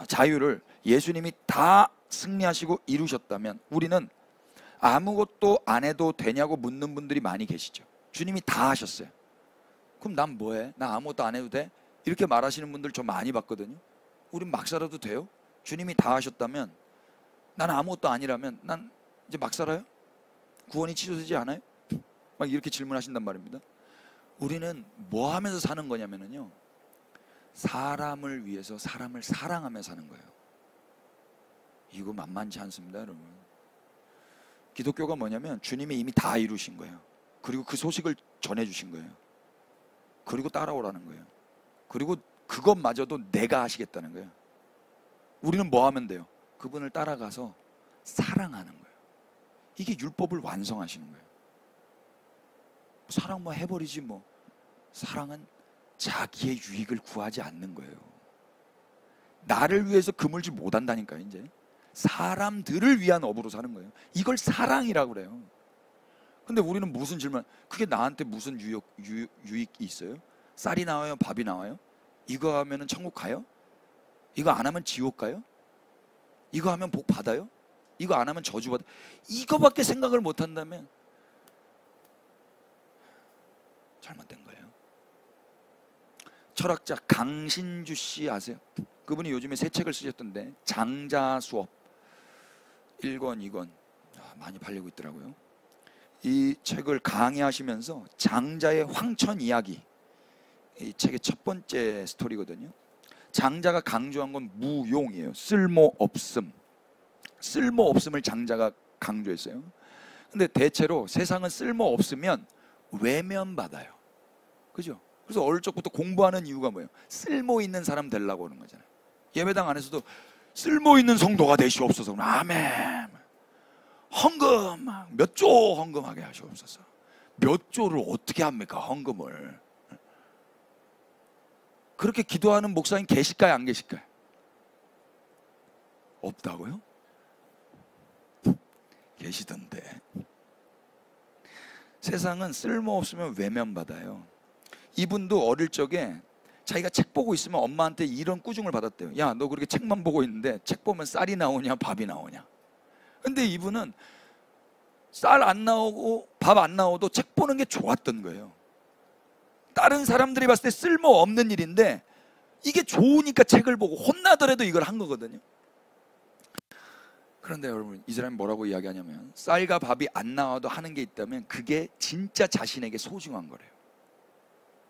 Speaker 1: 자유를 예수님이 다 승리하시고 이루셨다면 우리는 아무것도 안 해도 되냐고 묻는 분들이 많이 계시죠. 주님이 다 하셨어요. 그럼 난 뭐해? 나 아무것도 안 해도 돼? 이렇게 말하시는 분들 저 많이 봤거든요. 우린 막 살아도 돼요? 주님이 다 하셨다면 나는 아무것도 아니라면 난 이제 막 살아요? 구원이 취소되지 않아요? 막 이렇게 질문하신단 말입니다. 우리는 뭐 하면서 사는 거냐면요, 사람을 위해서 사람을 사랑하며 사는 거예요. 이거 만만치 않습니다, 여러분. 기독교가 뭐냐면 주님이 이미 다 이루신 거예요. 그리고 그 소식을 전해주신 거예요. 그리고 따라오라는 거예요. 그리고 그것마저도 내가 하시겠다는 거예요. 우리는 뭐 하면 돼요? 그분을 따라가서 사랑하는 거예요. 이게 율법을 완성하시는 거예요. 사랑 뭐 해버리지 뭐. 사랑은 자기의 유익을 구하지 않는 거예요. 나를 위해서 그물질 못한다니까요. 이제 사람들을 위한 업으로 사는 거예요. 이걸 사랑이라고 그래요. 근데 우리는 무슨 질문, 그게 나한테 무슨 유익이 있어요? 쌀이 나와요? 밥이 나와요? 이거 하면 천국 가요? 이거 안 하면 지옥 가요? 이거 하면 복 받아요? 이거 안 하면 저주 받아요? 이거밖에 생각을 못 한다면 잘못된 거예요. 철학자 강신주 씨 아세요? 그분이 요즘에 새 책을 쓰셨던데 장자 수업 1권, 2권 많이 팔리고 있더라고요. 이 책을 강의하시면서 장자의 황천 이야기, 이 책의 첫 번째 스토리거든요. 장자가 강조한 건 무용이에요. 쓸모없음. 쓸모없음을 장자가 강조했어요. 근데 대체로 세상은 쓸모없으면 외면받아요. 그죠? 그래서 어릴 적부터 공부하는 이유가 뭐예요? 쓸모 있는 사람 되려고 하는 거잖아요. 예배당 안에서도 쓸모 있는 성도가 되시옵소서. 아멘. 헌금 몇 조 헌금하게 하시옵소서. 몇 조를 어떻게 합니까? 헌금을. 그렇게 기도하는 목사님 계실까요? 안 계실까요? 없다고요? 계시던데. 세상은 쓸모없으면 외면받아요. 이분도 어릴 적에 자기가 책 보고 있으면 엄마한테 이런 꾸중을 받았대요. 야, 너 그렇게 책만 보고 있는데 책 보면 쌀이 나오냐 밥이 나오냐. 근데 이분은 쌀 안 나오고 밥 안 나오도 책 보는 게 좋았던 거예요. 다른 사람들이 봤을 때 쓸모없는 일인데 이게 좋으니까 책을 보고 혼나더라도 이걸 한 거거든요. 그런데 여러분, 이 사람이 뭐라고 이야기하냐면 쌀과 밥이 안 나와도 하는 게 있다면 그게 진짜 자신에게 소중한 거래요.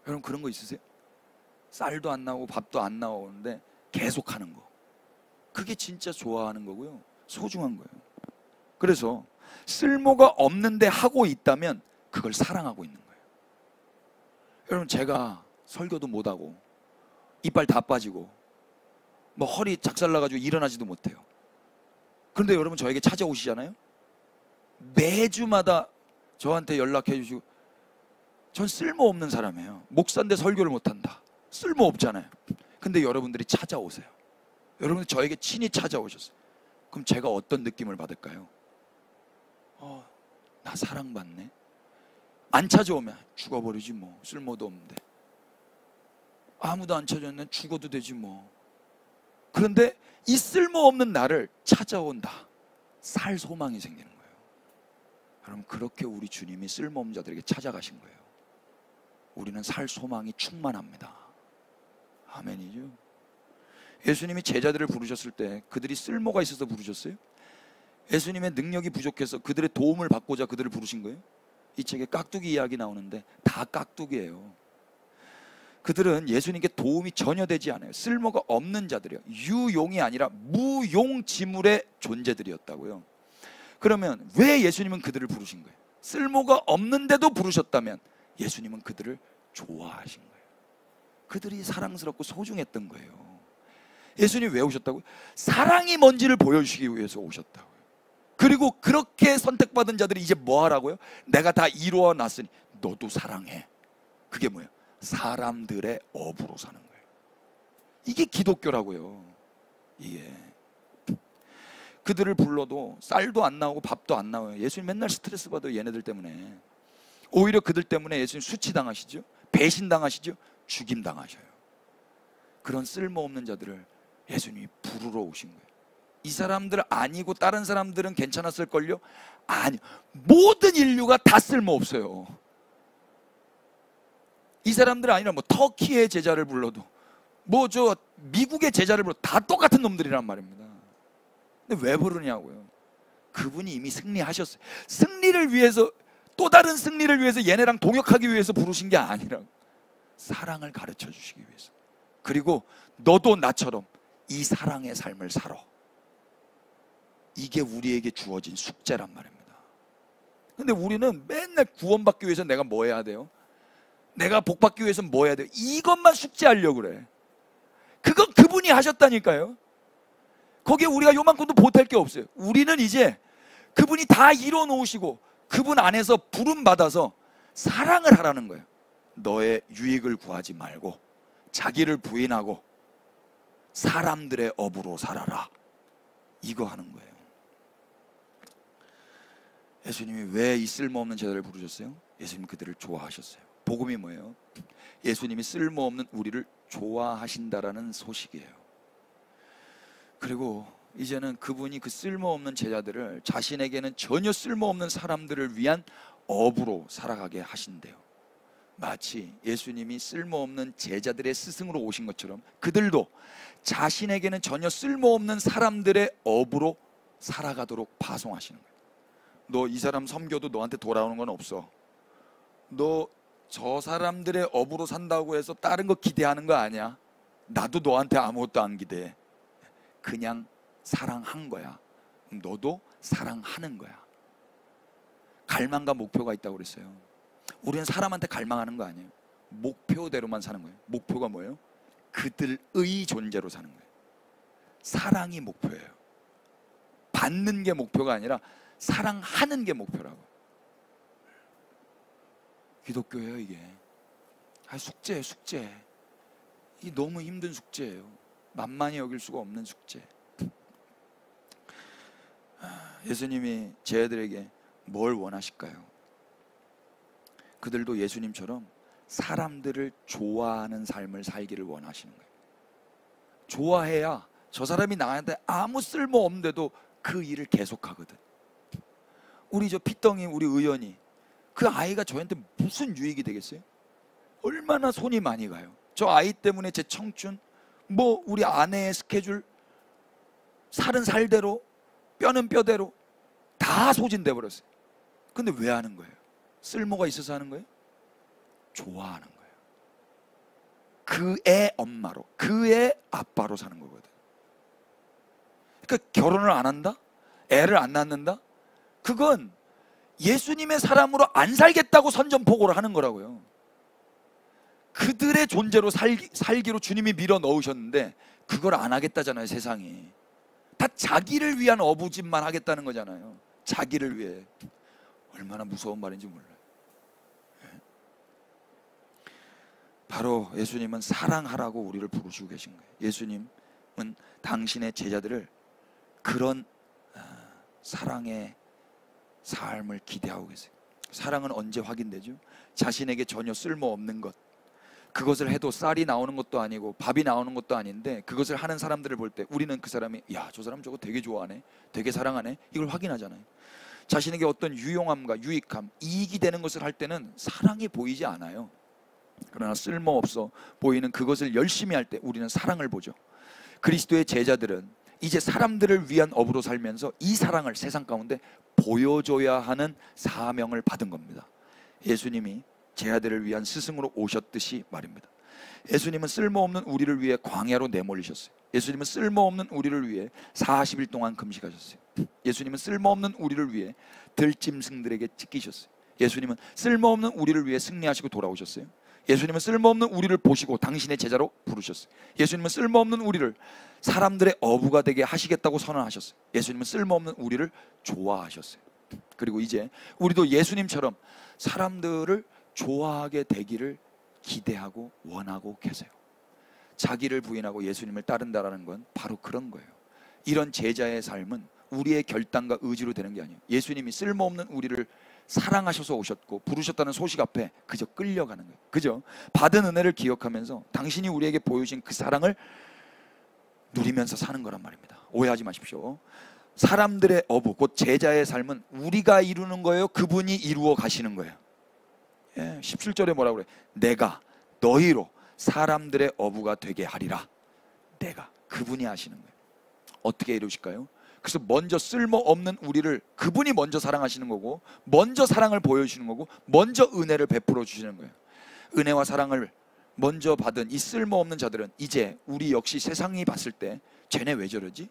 Speaker 1: 여러분, 그런 거 있으세요? 쌀도 안 나오고 밥도 안 나오는데 계속 하는 거, 그게 진짜 좋아하는 거고요, 소중한 거예요. 그래서 쓸모가 없는데 하고 있다면 그걸 사랑하고 있는 거예요. 여러분, 제가 설교도 못하고 이빨 다 빠지고 뭐 허리 작살나가지고 일어나지도 못해요. 그런데 여러분, 저에게 찾아오시잖아요. 매주마다 저한테 연락해 주시고, 전 쓸모없는 사람이에요. 목사인데 설교를 못한다, 쓸모없잖아요. 근데 여러분들이 찾아오세요. 여러분들 저에게 친히 찾아오셨어요. 그럼 제가 어떤 느낌을 받을까요? 나 사랑받네. 안 찾아오면 죽어버리지 뭐, 쓸모도 없는데. 아무도 안 찾아오면 죽어도 되지 뭐. 그런데 이 쓸모없는 나를 찾아온다, 살 소망이 생기는 거예요. 여러분, 그렇게 우리 주님이 쓸모없는 자들에게 찾아가신 거예요. 우리는 살 소망이 충만합니다. 아멘이죠. 예수님이 제자들을 부르셨을 때 그들이 쓸모가 있어서 부르셨어요? 예수님의 능력이 부족해서 그들의 도움을 받고자 그들을 부르신 거예요? 이 책에 깍두기 이야기 나오는데 다 깍두기예요. 그들은 예수님께 도움이 전혀 되지 않아요. 쓸모가 없는 자들이요, 유용이 아니라 무용지물의 존재들이었다고요. 그러면 왜 예수님은 그들을 부르신 거예요? 쓸모가 없는데도 부르셨다면 예수님은 그들을 좋아하신 거예요. 그들이 사랑스럽고 소중했던 거예요. 예수님이 왜 오셨다고요? 사랑이 뭔지를 보여주시기 위해서 오셨다고요. 그리고 그렇게 선택받은 자들이 이제 뭐 하라고요? 내가 다 이루어 놨으니 너도 사랑해. 그게 뭐예요? 사람들의 업으로 사는 거예요. 이게 기독교라고요. 이게. 그들을 불러도 쌀도 안 나오고 밥도 안 나와요. 예수님 맨날 스트레스 받아요, 얘네들 때문에. 오히려 그들 때문에 예수님 수치당하시죠, 배신당하시죠, 죽임당하셔요. 그런 쓸모없는 자들을 예수님이 부르러 오신 거예요. 이 사람들 아니고 다른 사람들은 괜찮았을걸요? 아니, 모든 인류가 다 쓸모없어요. 이 사람들 아니라 뭐 터키의 제자를 불러도, 뭐 저 미국의 제자를 불러도 다 똑같은 놈들이란 말입니다. 근데 왜 부르냐고요? 그분이 이미 승리하셨어요. 승리를 위해서, 또 다른 승리를 위해서 얘네랑 동역하기 위해서 부르신 게 아니라 사랑을 가르쳐 주시기 위해서. 그리고 너도 나처럼 이 사랑의 삶을 살아. 이게 우리에게 주어진 숙제란 말입니다. 근데 우리는 맨날 구원받기 위해서 내가 뭐 해야 돼요? 내가 복받기 위해서는 뭐 해야 돼요? 이것만 숙제하려고 그래. 그건 그분이 하셨다니까요. 거기에 우리가 요만큼도 보탤 게 없어요. 우리는 이제 그분이 다 이뤄 놓으시고 그분 안에서 부름 받아서 사랑을 하라는 거예요. 너의 유익을 구하지 말고 자기를 부인하고 사람들의 업으로 살아라, 이거 하는 거예요. 예수님이 왜 이 쓸모없는 제자를 부르셨어요? 예수님이 그들을 좋아하셨어요. 복음이 뭐예요? 예수님이 쓸모없는 우리를 좋아하신다라는 소식이에요. 그리고 이제는 그분이 그 쓸모없는 제자들을 자신에게는 전혀 쓸모없는 사람들을 위한 업으로 살아가게 하신대요. 마치 예수님이 쓸모없는 제자들의 스승으로 오신 것처럼 그들도 자신에게는 전혀 쓸모없는 사람들의 업으로 살아가도록 파송하시는 거예요. 너 이 사람 섬겨도 너한테 돌아오는 건 없어. 너 저 사람들의 업으로 산다고 해서 다른 거 기대하는 거 아니야. 나도 너한테 아무것도 안 기대해. 그냥 사랑한 거야. 너도 사랑하는 거야. 갈망과 목표가 있다고 그랬어요. 우리는 사람한테 갈망하는 거 아니에요. 목표대로만 사는 거예요. 목표가 뭐예요? 그들의 존재로 사는 거예요. 사랑이 목표예요. 받는 게 목표가 아니라 사랑하는 게 목표라고. 기독교예요 이게. 숙제예요 숙제. 이 너무 힘든 숙제예요. 만만히 여길 수가 없는 숙제. 예수님이 제 애들에게 뭘 원하실까요? 그들도 예수님처럼 사람들을 좋아하는 삶을 살기를 원하시는 거예요. 좋아해야 저 사람이 나한테 아무 쓸모 없는데도 그 일을 계속하거든. 우리 저 피덩이 우리 의원이, 그 아이가 저한테 무슨 유익이 되겠어요? 얼마나 손이 많이 가요. 저 아이 때문에 제 청춘, 뭐 우리 아내의 스케줄, 살은 살대로 뼈는 뼈대로 다 소진돼 버렸어요. 근데 왜 하는 거예요? 쓸모가 있어서 하는 거예요? 좋아하는 거예요. 그의 엄마로, 그의 아빠로 사는 거거든. 그러니까 결혼을 안 한다? 애를 안 낳는다? 그건 예수님의 사람으로 안 살겠다고 선전포고를 하는 거라고요. 그들의 존재로 살기로 주님이 밀어 넣으셨는데 그걸 안 하겠다잖아요. 세상이 다 자기를 위한 어부짓만 하겠다는 거잖아요. 자기를 위해. 얼마나 무서운 말인지 몰라요. 바로 예수님은 사랑하라고 우리를 부르시고 계신 거예요. 예수님은 당신의 제자들을 그런 사랑의 삶을 기대하고 계세요. 사랑은 언제 확인되죠? 자신에게 전혀 쓸모없는 것, 그것을 해도 쌀이 나오는 것도 아니고 밥이 나오는 것도 아닌데 그것을 하는 사람들을 볼 때 우리는 그 사람이, 야, 저 사람 저거 되게 좋아하네, 되게 사랑하네, 이걸 확인하잖아요. 자신에게 어떤 유용함과 유익함, 이익이 되는 것을 할 때는 사랑이 보이지 않아요. 그러나 쓸모없어 보이는 그것을 열심히 할 때 우리는 사랑을 보죠. 그리스도의 제자들은 이제 사람들을 위한 업으로 살면서 이 사랑을 세상 가운데 보여줘야 하는 사명을 받은 겁니다. 예수님이 제 아들을 위한 스승으로 오셨듯이 말입니다. 예수님은 쓸모없는 우리를 위해 광야로 내몰리셨어요. 예수님은 쓸모없는 우리를 위해 40일 동안 금식하셨어요. 예수님은 쓸모없는 우리를 위해 들짐승들에게 찢기셨어요. 예수님은 쓸모없는 우리를 위해 승리하시고 돌아오셨어요. 예수님은 쓸모없는 우리를 보시고 당신의 제자로 부르셨어요. 예수님은 쓸모없는 우리를 사람들의 어부가 되게 하시겠다고 선언하셨어요. 예수님은 쓸모없는 우리를 좋아하셨어요. 그리고 이제 우리도 예수님처럼 사람들을 좋아하게 되기를 기대하고 원하고 계세요. 자기를 부인하고 예수님을 따른다라는 건 바로 그런 거예요. 이런 제자의 삶은 우리의 결단과 의지로 되는 게 아니에요. 예수님이 쓸모없는 우리를 사랑하셔서 오셨고 부르셨다는 소식 앞에 그저 끌려가는 거예요. 그저 받은 은혜를 기억하면서 당신이 우리에게 보여주신 그 사랑을 누리면서 사는 거란 말입니다. 오해하지 마십시오. 사람들의 어부, 곧 제자의 삶은 우리가 이루는 거예요? 그분이 이루어 가시는 거예요? 17절에 뭐라고 그래? 내가 너희로 사람들의 어부가 되게 하리라. 내가, 그분이 하시는 거예요. 어떻게 이루실까요? 그래서 먼저 쓸모없는 우리를 그분이 먼저 사랑하시는 거고, 먼저 사랑을 보여주시는 거고, 먼저 은혜를 베풀어 주시는 거예요. 은혜와 사랑을 먼저 받은 이 쓸모없는 자들은 이제 우리 역시 세상이 봤을 때 쟤네 왜 저러지?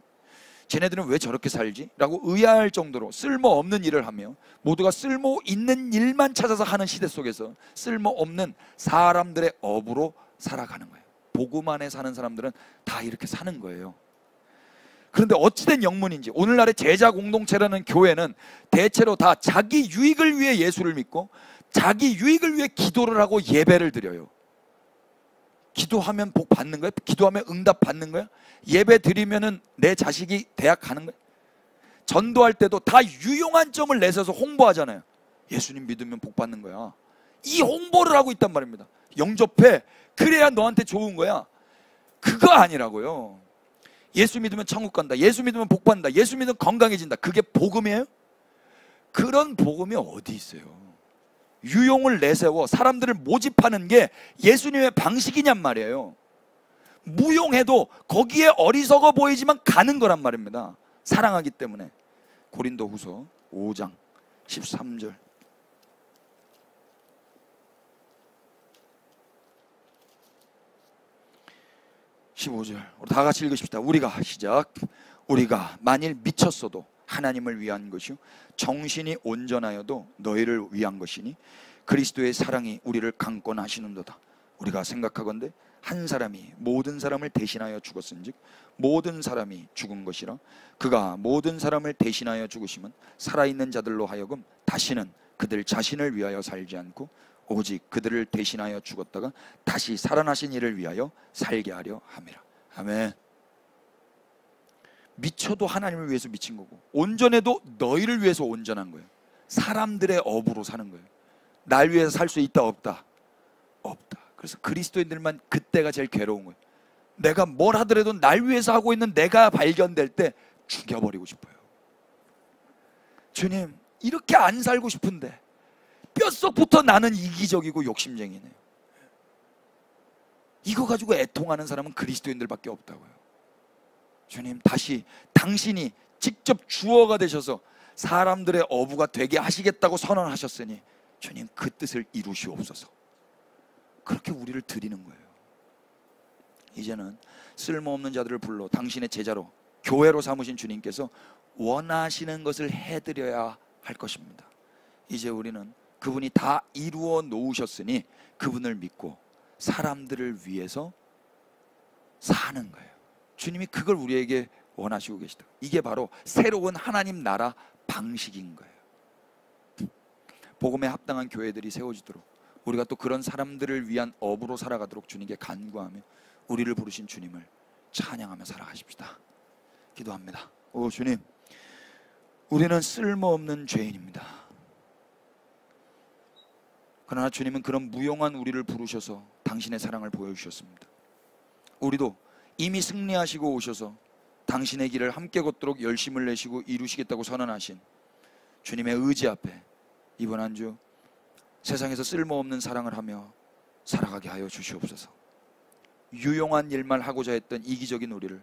Speaker 1: 쟤네들은 왜 저렇게 살지? 라고 의아할 정도로 쓸모없는 일을 하며 모두가 쓸모 있는 일만 찾아서 하는 시대 속에서 쓸모없는 사람들의 업으로 살아가는 거예요. 복음 안에 사는 사람들은 다 이렇게 사는 거예요. 그런데 어찌된 영문인지 오늘날의 제자 공동체라는 교회는 대체로 다 자기 유익을 위해 예수를 믿고 자기 유익을 위해 기도를 하고 예배를 드려요. 기도하면 복 받는 거야? 기도하면 응답 받는 거야? 예배 드리면은 내 자식이 대학 가는 거야? 전도할 때도 다 유용한 점을 내세워서 홍보하잖아요. 예수님 믿으면 복 받는 거야. 이 홍보를 하고 있단 말입니다. 영접해. 그래야 너한테 좋은 거야. 그거 아니라고요. 예수 믿으면 천국 간다. 예수 믿으면 복 받는다. 예수 믿으면 건강해진다. 그게 복음이에요? 그런 복음이 어디 있어요? 유용을 내세워 사람들을 모집하는 게 예수님의 방식이냔 말이에요. 무용해도 거기에 어리석어 보이지만 가는 거란 말입니다. 사랑하기 때문에. 고린도후서 5장 13절. 15절 우리 다 같이 읽으십시다. 우리가 시작. 우리가 만일 미쳤어도 하나님을 위한 것이요 정신이 온전하여도 너희를 위한 것이니 그리스도의 사랑이 우리를 강권하시는도다. 우리가 생각하건대 한 사람이 모든 사람을 대신하여 죽었은즉 모든 사람이 죽은 것이라. 그가 모든 사람을 대신하여 죽으심은 살아있는 자들로 하여금 다시는 그들 자신을 위하여 살지 않고 오직 그들을 대신하여 죽었다가 다시 살아나신 이를 위하여 살게 하려 함이라. 아멘. 미쳐도 하나님을 위해서 미친 거고 온전해도 너희를 위해서 온전한 거예요. 사람들의 업으로 사는 거예요. 날 위해서 살 수 있다 없다? 없다. 그래서 그리스도인들만 그때가 제일 괴로운 거예요. 내가 뭘 하더라도 날 위해서 하고 있는 내가 발견될 때 죽여버리고 싶어요. 주님, 이렇게 안 살고 싶은데 뼛속부터 나는 이기적이고 욕심쟁이네요. 이거 가지고 애통하는 사람은 그리스도인들밖에 없다고요. 주님, 다시 당신이 직접 주어가 되셔서 사람들의 어부가 되게 하시겠다고 선언하셨으니 주님 그 뜻을 이루시옵소서. 그렇게 우리를 드리는 거예요. 이제는 쓸모없는 자들을 불러 당신의 제자로 교회로 삼으신 주님께서 원하시는 것을 해드려야 할 것입니다. 이제 우리는 그분이 다 이루어 놓으셨으니 그분을 믿고 사람들을 위해서 사는 거예요. 주님이 그걸 우리에게 원하시고 계시다. 이게 바로 새로운 하나님 나라 방식인 거예요. 복음에 합당한 교회들이 세워지도록 우리가 또 그런 사람들을 위한 업으로 살아가도록 주님께 간구하며 우리를 부르신 주님을 찬양하며 살아가십시다. 기도합니다. 오 주님, 우리는 쓸모없는 죄인입니다. 그러나 주님은 그런 무용한 우리를 부르셔서 당신의 사랑을 보여주셨습니다. 우리도 이미 승리하시고 오셔서 당신의 길을 함께 걷도록 열심을 내시고 이루시겠다고 선언하신 주님의 의지 앞에 이번 한 주 세상에서 쓸모없는 사랑을 하며 살아가게 하여 주시옵소서. 유용한 일만 하고자 했던 이기적인 우리를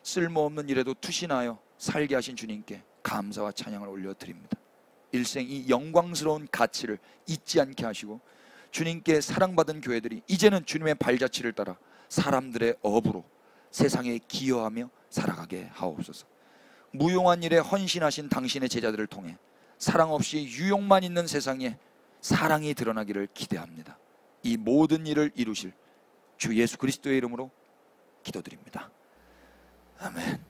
Speaker 1: 쓸모없는 일에도 투신하여 살게 하신 주님께 감사와 찬양을 올려드립니다. 일생 이 영광스러운 가치를 잊지 않게 하시고 주님께 사랑받은 교회들이 이제는 주님의 발자취를 따라 사람들의 업으로 세상에 기여하며 살아가게 하옵소서. 무용한 일에 헌신하신 당신의 제자들을 통해 사랑 없이 유용만 있는 세상에 사랑이 드러나기를 기대합니다. 이 모든 일을 이루실 주 예수 그리스도의 이름으로 기도드립니다. 아멘.